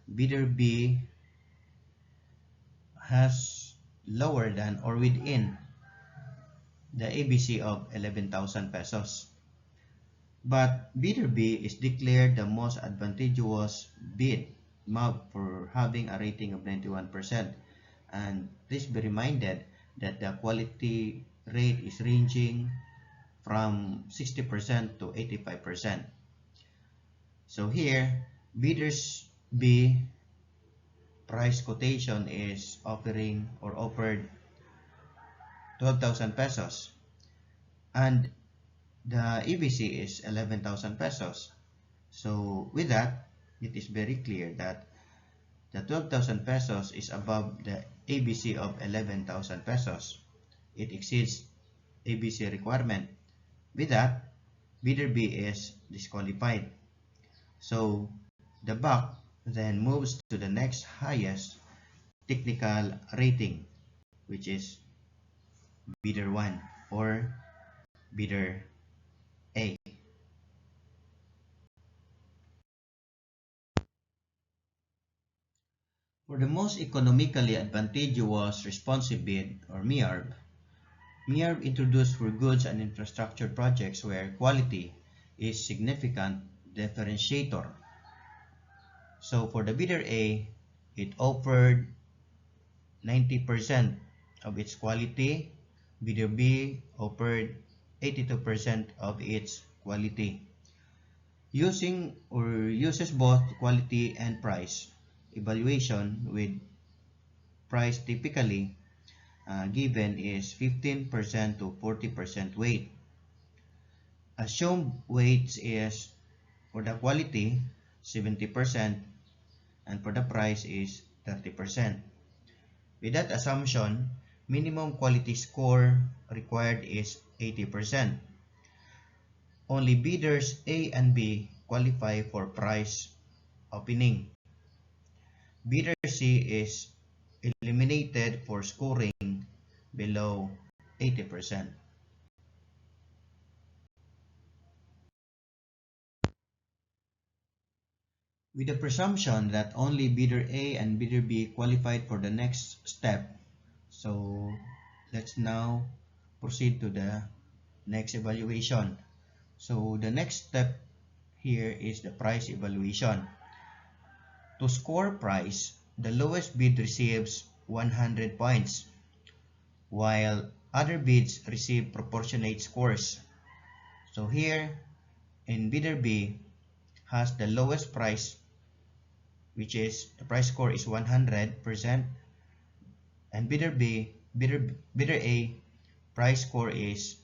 bidder B has lower than or within the ABC of 11,000 pesos. But bidder B is declared the most advantageous bid for having a rating of 91%. And please be reminded that the quality rate is ranging from 60% to 85%. So here, bidders B price quotation is offering or offered 12,000 pesos. And the EBC is 11,000 pesos. So with that, it is very clear that the 12,000 pesos is above the ABC of 11,000 pesos. It exceeds ABC requirement. With that, bidder B is disqualified. So the buck then moves to the next highest technical rating, which is bidder 1 or bidder A. For the most economically advantageous responsive bid, or MEARB, MEARB introduced for goods and infrastructure projects where quality is significant differentiator. So for the bidder A, it offered 90% of its quality. Bidder B offered 82% of its quality. Uses both quality and price evaluation, with price typically given is 15% to 40% weight. Assumed weights is for the quality 70% and for the price is 30%. With that assumption, minimum quality score required is 80%. Only bidders A and B qualify for price opening. Bidder C is eliminated for scoring below 80%. With the presumption that only bidder A and bidder B qualified for the next step, so let's now proceed to the next evaluation. So the next step here is the price evaluation. To score price, the lowest bid receives 100 points, while other bids receive proportionate scores. So here, in bidder B has the lowest price, which is the price score is 100%, and bidder A price score is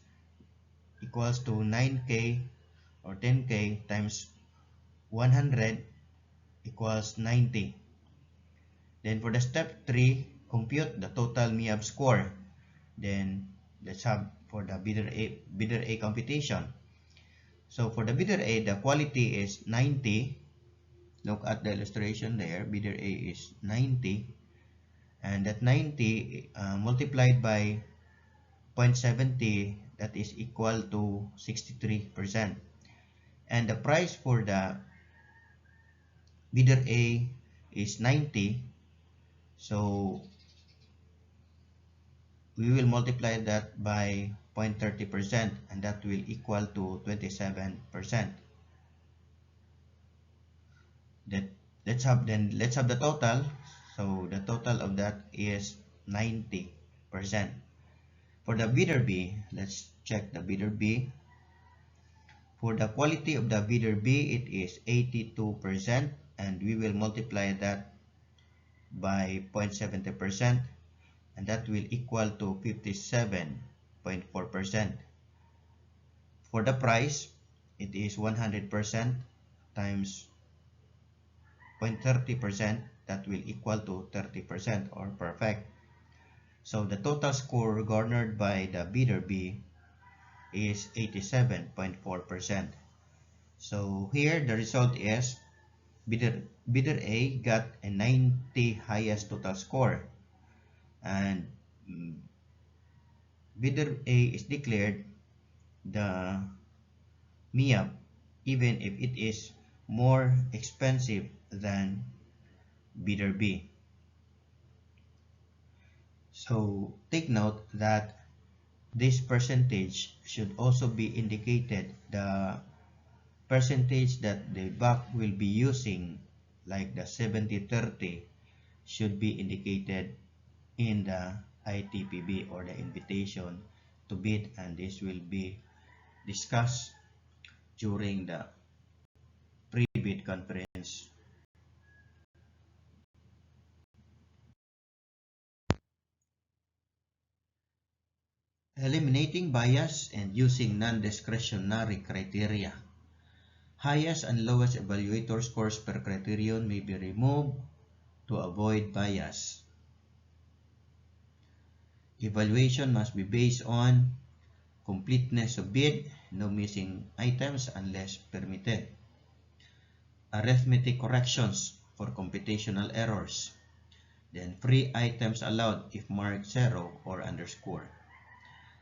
equals to 9K or 10K times 100 equals 90. Then for the step 3, compute the total MIAB score. Then let's have for the bidder A computation. So for the bidder A, the quality is 90. Look at the illustration there. Bidder A is 90. And that 90 multiplied by 0.70, that is equal to 63%. And the price for the bidder A is 90. So we will multiply that by 0.30%, and that will equal to 27%. Let's have the total. So the total of that is 90%. For the bidder B, let's check the bidder B. For the quality of the bidder B, it is 82%, and we will multiply that by 0.70%, and that will equal to 57.4%. For the price, it is 100% times 0.30%, that will equal to 30%, or perfect. So the total score garnered by the bidder B is 87.4%. So here the result is bidder A got a 90 highest total score, and bidder A is declared the MIAB even if it is more expensive than bidder B. So take note that this percentage should also be indicated. The percentage that the bank will be using, like the 70-30, should be indicated in the ITPB, or the invitation to bid, and this will be discussed during the pre-bid conference. Eliminating bias and using non-discretionary criteria. Highest and lowest evaluator scores per criterion may be removed to avoid bias. Evaluation must be based on completeness of bid, no missing items unless permitted. Arithmetic corrections for computational errors. Then free items allowed if marked 0 or underscore.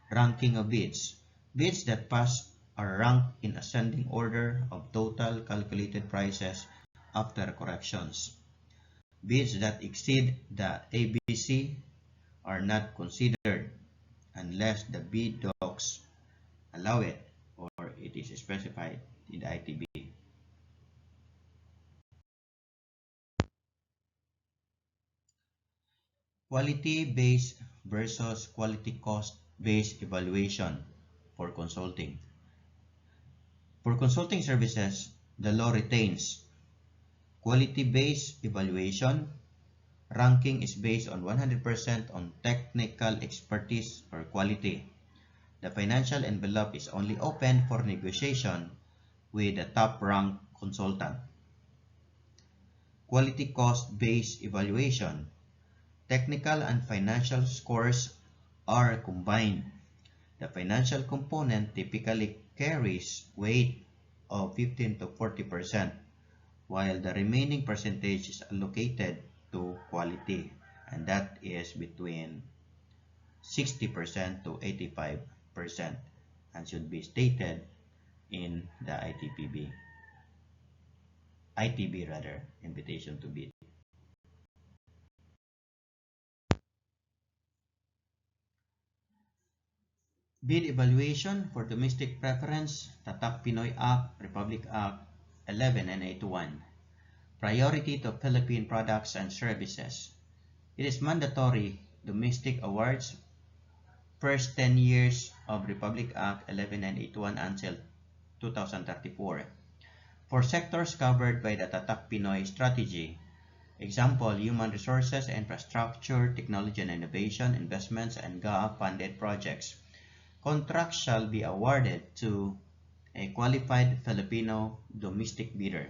Ranking of bids. Bids that pass are ranked in ascending order of total calculated prices after corrections. Bids that exceed the ABC are not considered unless the bid docs allow it or it is specified in the ITB. Quality-based versus quality cost-based evaluation for consulting. For consulting services, the law retains quality-based evaluation. Ranking is based on 100% on technical expertise or quality. The financial envelope is only open for negotiation with the top-ranked consultant. Quality cost-based evaluation. Technical and financial scores are combined. The financial component typically carries weight of 15 to 40%, while the remaining percentage is allocated to quality, and that is between 60% to 85%, and should be stated in the ITB rather, invitation to bid. Bid evaluation for domestic preference, Tatak Pinoy Act, Republic Act 11 and 81. Priority to Philippine products and services. It is mandatory domestic awards first 10 years of Republic Act 11 and 81 until 2034. For sectors covered by the Tatak Pinoy strategy, example, human resources, infrastructure, technology and innovation, investments, and GAA funded projects, contracts shall be awarded to a qualified Filipino domestic bidder.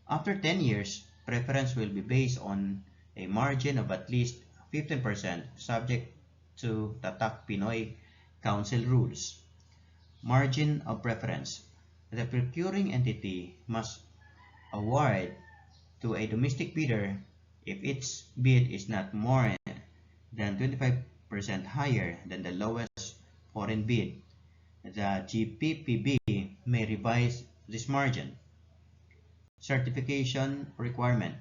After 10 years, preference will be based on a margin of at least 15% subject to Tatak Pinoy Council rules. Margin of preference. The procuring entity must award to a domestic bidder if its bid is not more than 25% higher than the lowest foreign bid. The GPPB may revise this margin. Certification requirement.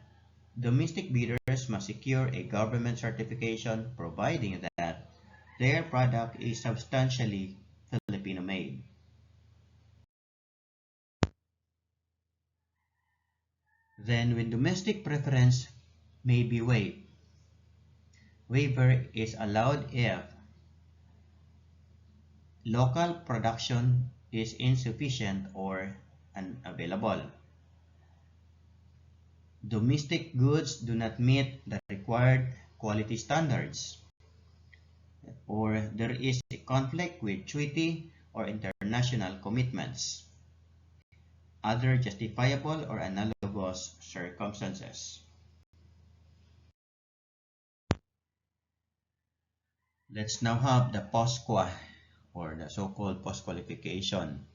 Domestic bidders must secure a government certification providing that their product is substantially Filipino-made. Then, when domestic preference may be waived, waiver is allowed if local production is insufficient or unavailable. Domestic goods do not meet the required quality standards, or there is a conflict with treaty or international commitments. Other justifiable or analogous circumstances. Let's now have the post-qua, or the so-called post-qualification.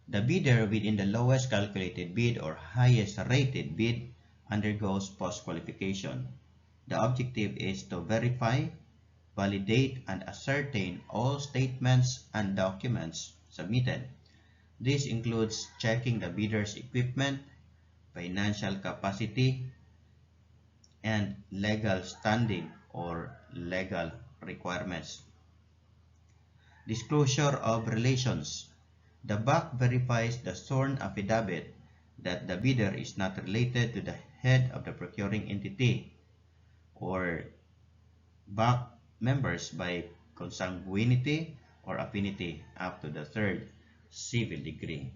The bidder within the lowest calculated bid or highest rated bid undergoes post-qualification. The objective is to verify, validate, and ascertain all statements and documents submitted. This includes checking the bidder's equipment, financial capacity, and legal standing or legal requirements. Disclosure of relations. The BAC verifies the sworn affidavit that the bidder is not related to the head of the procuring entity or BAC members by consanguinity or affinity up to the third civil degree.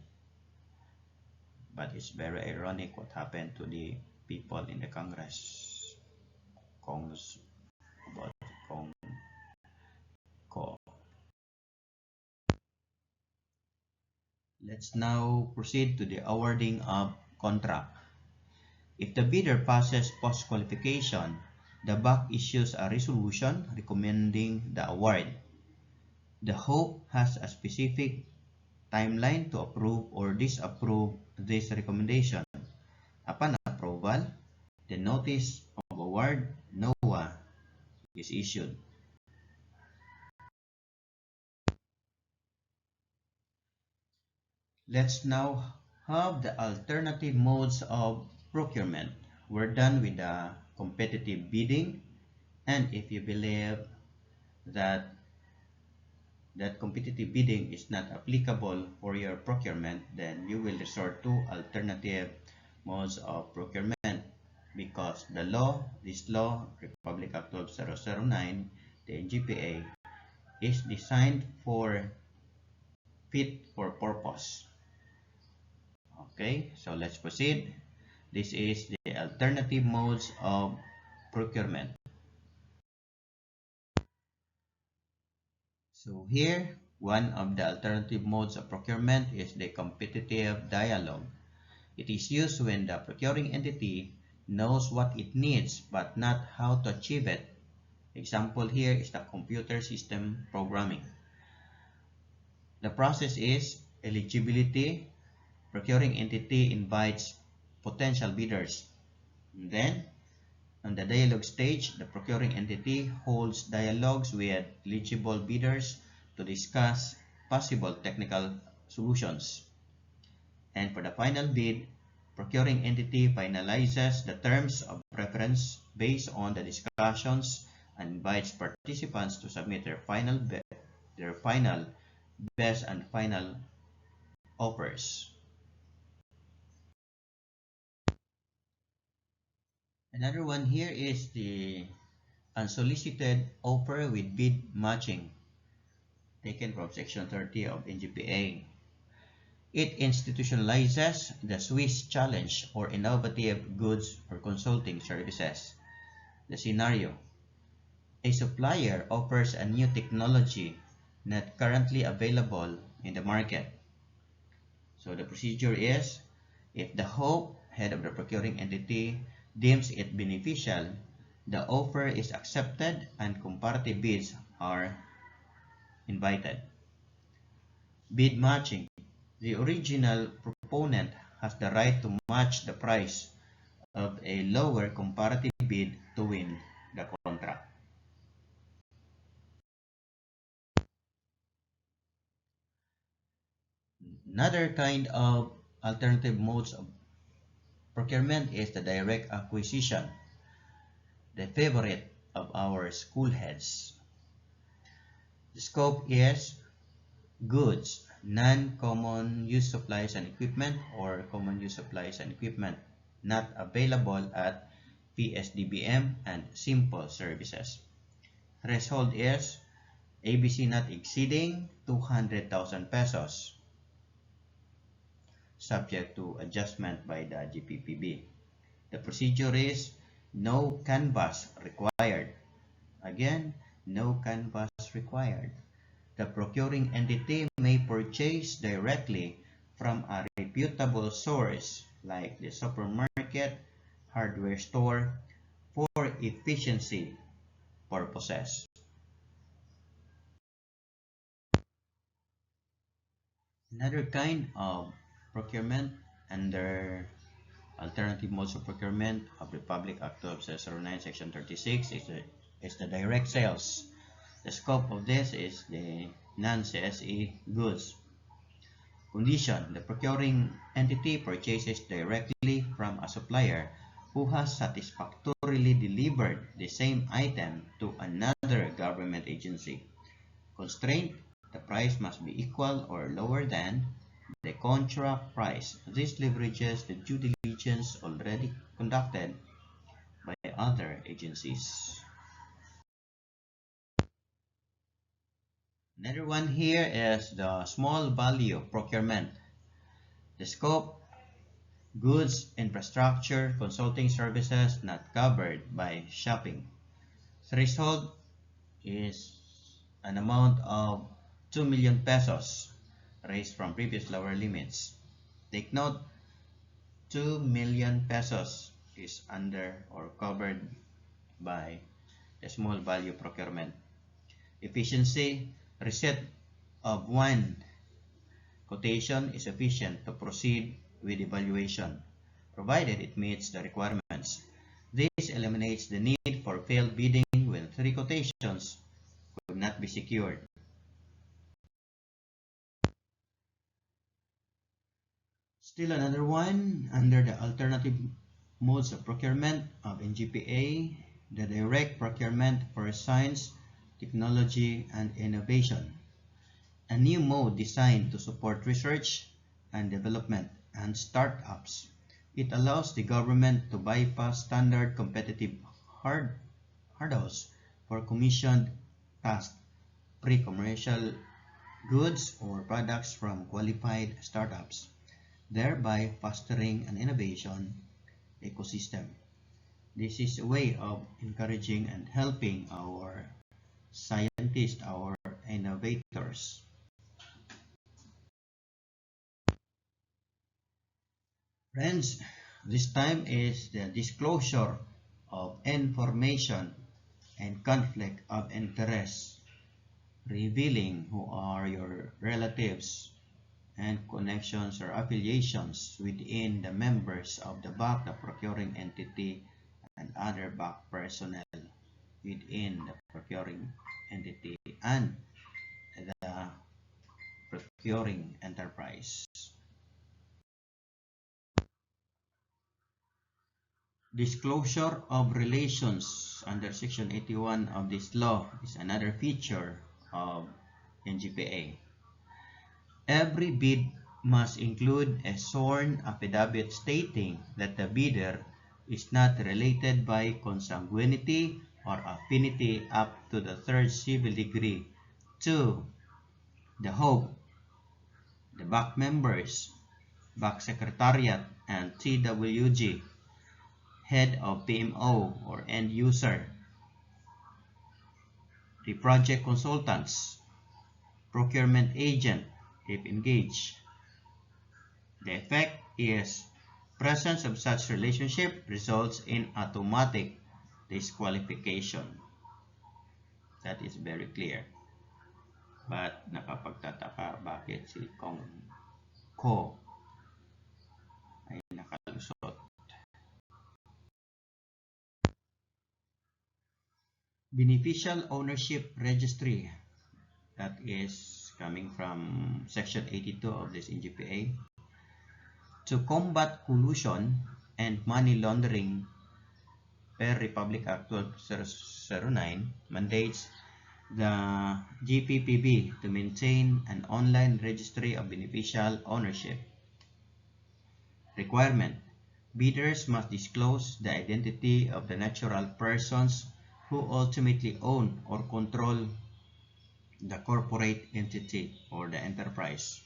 But it's very ironic what happened to the people in the Congress. Let's now proceed to the awarding of contract. If the bidder passes post-qualification, the BAC issues a resolution recommending the award. The HOPE has a specific timeline to approve or disapprove this recommendation. Upon approval, the Notice of Award (NOA) is issued. Let's now have the alternative modes of procurement. We're done with the competitive bidding, and if you believe that competitive bidding is not applicable for your procurement, then you will resort to alternative modes of procurement because this law, Republic Act 12009, the NGPA, is designed for fit for purpose. Okay, so let's proceed. This is the alternative modes of procurement. So here, one of the alternative modes of procurement is the competitive dialogue. It is used when the procuring entity knows what it needs but not how to achieve it. Example here is the computer system programming. The process is eligibility. Procuring entity invites potential bidders. And then, on the dialogue stage, the procuring entity holds dialogues with eligible bidders to discuss possible technical solutions. And for the final bid, procuring entity finalizes the terms of preference based on the discussions and invites participants to submit their final best and final offers. Another one here is the unsolicited offer with bid matching, taken from Section 30 of NGPA. It institutionalizes the Swiss challenge or innovative goods or consulting services. The scenario: a supplier offers a new technology not currently available in the market. So the procedure is, if the HOPE, head of the procuring entity, deems it beneficial, the offer is accepted and comparative bids are invited. Bid matching. The original proponent has the right to match the price of a lower comparative bid to win the contract. Another kind of alternative modes of procurement is the direct acquisition, the favorite of our school heads. The scope is goods, non-common use supplies and equipment, or common use supplies and equipment not available at PSDBM, and simple services. Threshold is ABC not exceeding 200,000 pesos, subject to adjustment by the GPPB. The procedure is no canvas required. Again, no canvas required. The procuring entity may purchase directly from a reputable source like the supermarket, hardware store, for efficiency purposes. Another kind of procurement under alternative modes of procurement of Republic Act 2009 Section 36 is the direct sales. The scope of this is the non-CSE goods. Condition: the procuring entity purchases directly from a supplier who has satisfactorily delivered the same item to another government agency. Constraint: the price must be equal or lower than the contract price. This leverages the due diligence already conducted by other agencies. Another one here is the small value procurement. The scope: goods, infrastructure, consulting services not covered by shopping. Threshold is an amount of 2 million pesos, raised from previous lower limits. Take note, 2 million pesos is under or covered by the small value procurement. Efficiency: receipt of one quotation is sufficient to proceed with evaluation, provided it meets the requirements. This eliminates the need for failed bidding when 3 quotations could not be secured. Still another one under the alternative modes of procurement of NGPA, the direct procurement for science, technology, and innovation. A new mode designed to support research and development and startups. It allows the government to bypass standard competitive hurdles for commissioned tasks, pre-commercial goods or products from qualified startups, thereby fostering an innovation ecosystem. This is a way of encouraging and helping our scientists, our innovators. Friends, this time is the disclosure of information and conflict of interest, revealing who are your relatives and connections or affiliations within the members of the BAC, the procuring entity, and other BAC personnel within the procuring entity and the procuring enterprise. Disclosure of relations under Section 81 of this law is another feature of NGPA. Every bid must include a sworn affidavit stating that the bidder is not related by consanguinity or affinity up to the third civil degree to the HOPE, the BAC members, BAC Secretariat, and TWG, head of PMO or end user, the project consultants, procurement agent if engaged, The effect is presence of such relationship results in automatic disqualification. That is very clear. But nakapagtataka bakit si Kong Ko ay nakalusot. Beneficial Ownership Registry, that is coming from Section 82 of this NGPA. To combat collusion and money laundering, per Republic Act 1209 mandates the GPPB to maintain an online registry of beneficial ownership. Requirement: bidders must disclose the identity of the natural persons who ultimately own or control the corporate entity or the enterprise.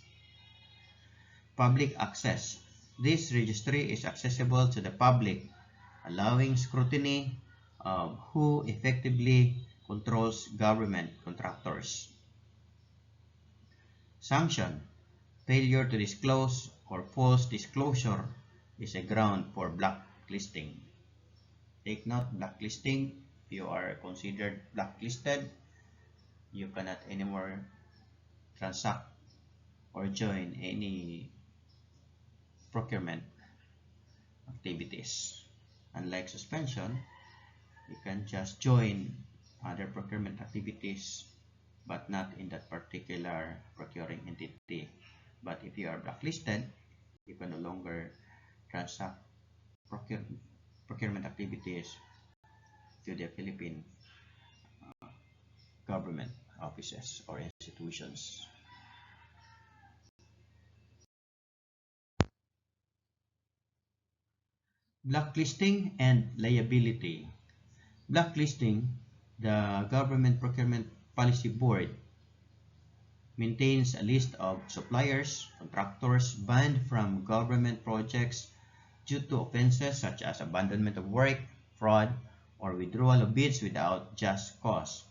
Public access: this registry is accessible to the public, allowing scrutiny of who effectively controls government contractors. Sanction: failure to disclose or false disclosure is a ground for blacklisting. Take note, blacklisting, if you are considered blacklisted, you cannot anymore transact or join any procurement activities. Unlike suspension, you can just join other procurement activities but not in that particular procuring entity. But if you are blacklisted, you can no longer transact procurement activities to the Philippine government offices or institutions. Blacklisting and liability. Blacklisting, the Government Procurement Policy Board maintains a list of suppliers, contractors banned from government projects due to offenses such as abandonment of work, fraud, or withdrawal of bids without just cause.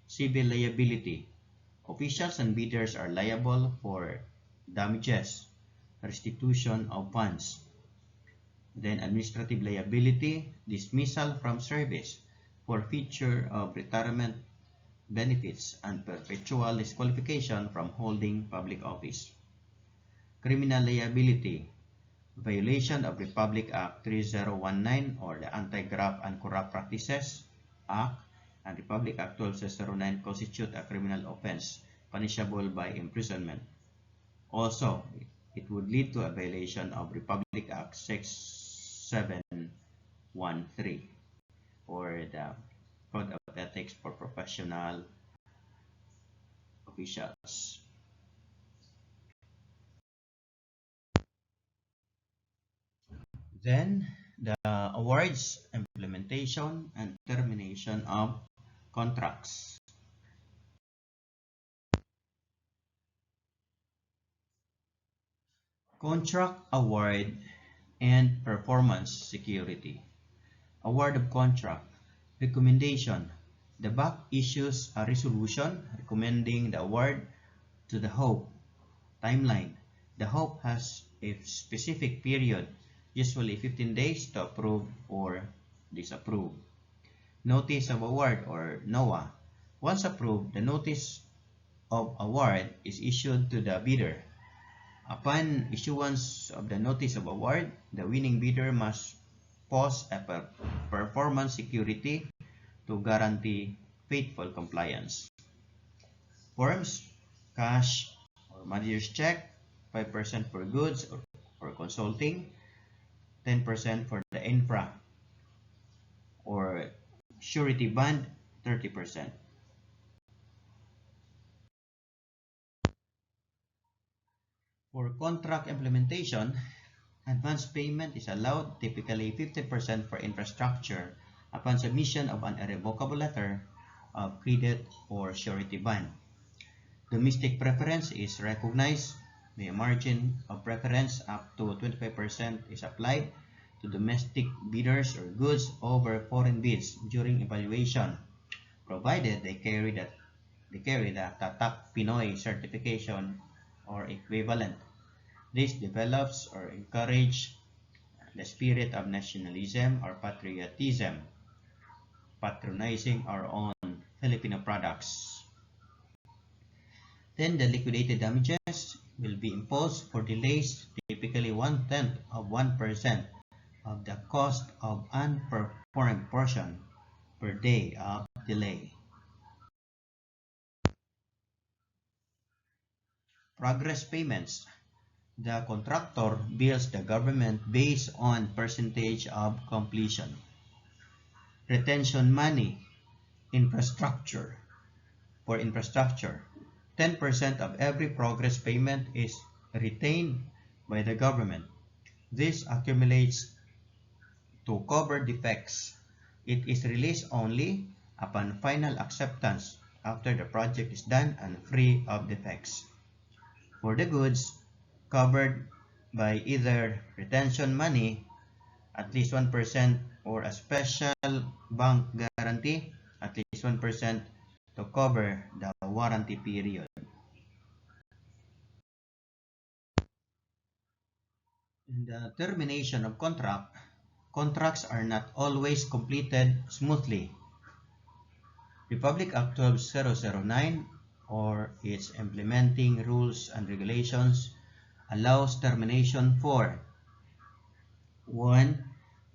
Civil liability. Officials and bidders are liable for damages, restitution of funds. Then administrative liability, dismissal from service, forfeiture of retirement benefits, and perpetual disqualification from holding public office. Criminal liability, violation of Republic Act 3019 or the Anti-Graft and Corrupt Practices Act and Republic Act 1209 constitute a criminal offense punishable by imprisonment. Also, it would lead to a violation of Republic Act 6713 or the Code of Ethics for Professional Officials. Then, the awards, implementation, and termination of contracts. Contract award and performance security. Award of contract. Recommendation. The BAC issues a resolution recommending the award to the HOPE. Timeline. The HOPE has a specific period, usually 15 days, to approve or disapprove. Notice of award or NOA. Once approved, the notice of award is issued to the bidder. Upon issuance of the notice of award, the winning bidder must post a performance security to guarantee faithful compliance. Forms: cash or manager's check, 5% for goods or consulting, 10% for the infra, or surety bond, 30%. For contract implementation, advance payment is allowed, typically 50% for infrastructure upon submission of an irrevocable letter of credit or surety bond. Domestic preference is recognized. The margin of preference up to 25% is applied to domestic bidders or goods over foreign bids during evaluation, provided they carry the Tatak Pinoy certification or equivalent. This develops or encourages the spirit of nationalism or patriotism, patronizing our own Filipino products. Then the liquidated damages will be imposed for delays, typically 1/10 of 1% of the cost of unperformed portion per day of delay. Progress payments. The contractor bills the government based on percentage of completion. Retention money. Infrastructure. For infrastructure, 10% of every progress payment is retained by the government. This accumulates to cover defects. It is released only upon final acceptance after the project is done and free of defects. For the goods covered by either retention money, at least 1%, or a special bank guarantee, at least 1%, to cover the warranty period. In the termination of contract, contracts are not always completed smoothly. Republic Act 12009 or its implementing rules and regulations allows termination for 1.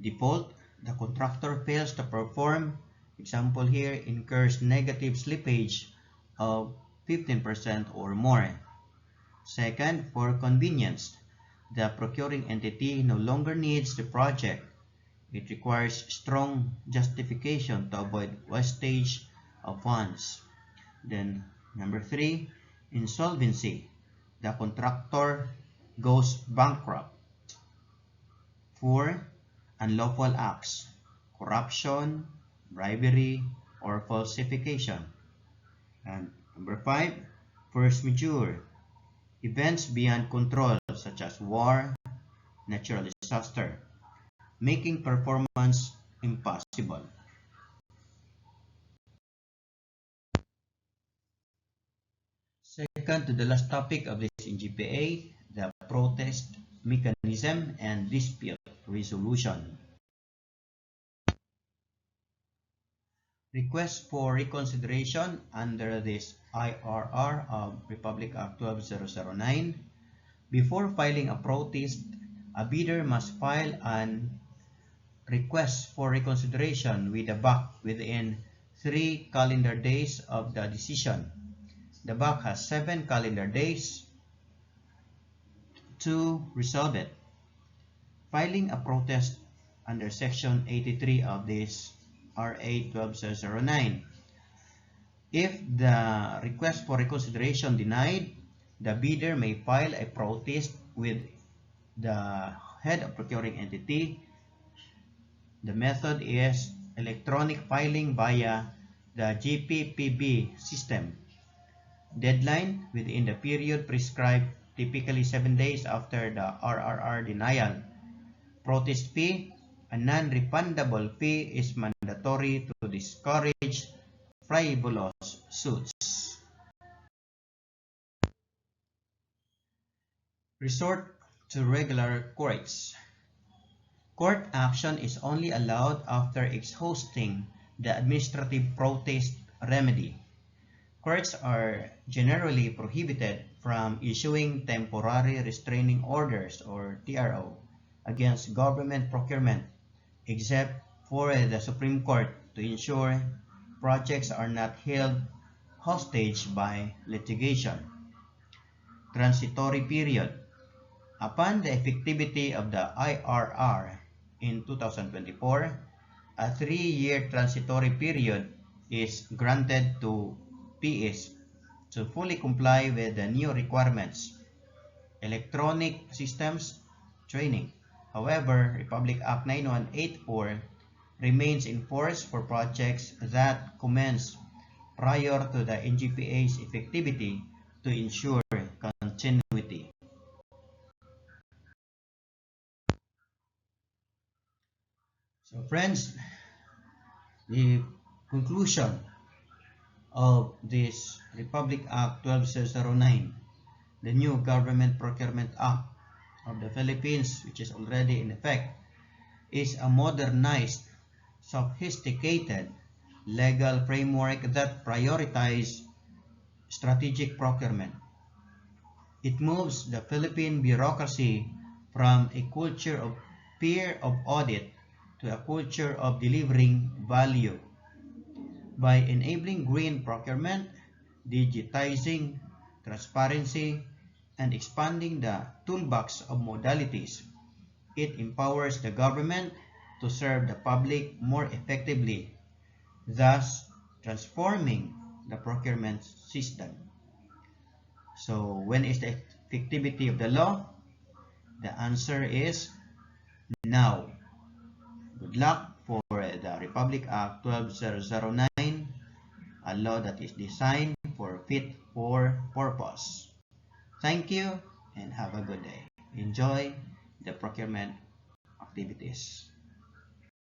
Default. The contractor fails to perform, example here, incurs negative slippage of 15% or more. Second, for convenience. The procuring entity no longer needs the project. It requires strong justification to avoid wastage of funds. Then, number 3, insolvency. The contractor goes bankrupt. 4. Unlawful acts, corruption, bribery, or falsification. And number 5, force majeure. Events beyond control such as war, natural disaster, making performance impossible. Second to the last topic of this NGPA, the protest mechanism and dispute resolution. Request for reconsideration under this IRR of Republic Act 12009. Before filing a protest, a bidder must file an request for reconsideration with the BAC within 3 calendar days of the decision. The BAC has 7 calendar days to resolve it. Filing a protest under Section 83 of this RA 12009. If the request for reconsideration denied, the bidder may file a protest with the head of procuring entity. The method is electronic filing via the GPPB system. Deadline within the period prescribed, typically 7 days after the RRR denial. Protest fee. A non-refundable fee is mandatory to discourage frivolous suits. Resort to regular courts. Court action is only allowed after exhausting the administrative protest remedy. Courts are generally prohibited from issuing temporary restraining orders or TRO against government procurement, except for the Supreme Court to ensure projects are not held hostage by litigation. Transitory period. Upon the effectivity of the IRR in 2024, a 3-year transitory period is granted to PS to fully comply with the new requirements. Electronic systems training. However, Republic Act 9184 remains in force for projects that commence prior to the NGPA's effectivity to ensure continuity. So friends, the conclusion of this Republic Act 12009, the new Government Procurement Act, of the Philippines, which is already in effect, is a modernized, sophisticated legal framework that prioritizes strategic procurement. It moves the Philippine bureaucracy from a culture of fear of audit to a culture of delivering value. By enabling green procurement, digitizing transparency, and expanding the toolbox of modalities, it empowers the government to serve the public more effectively, thus transforming the procurement system. So, when is the effectivity of the law? The answer is now. Good luck for the Republic Act 12009, a law that is designed for fit for purpose. Thank you and have a good day. Enjoy the procurement activities.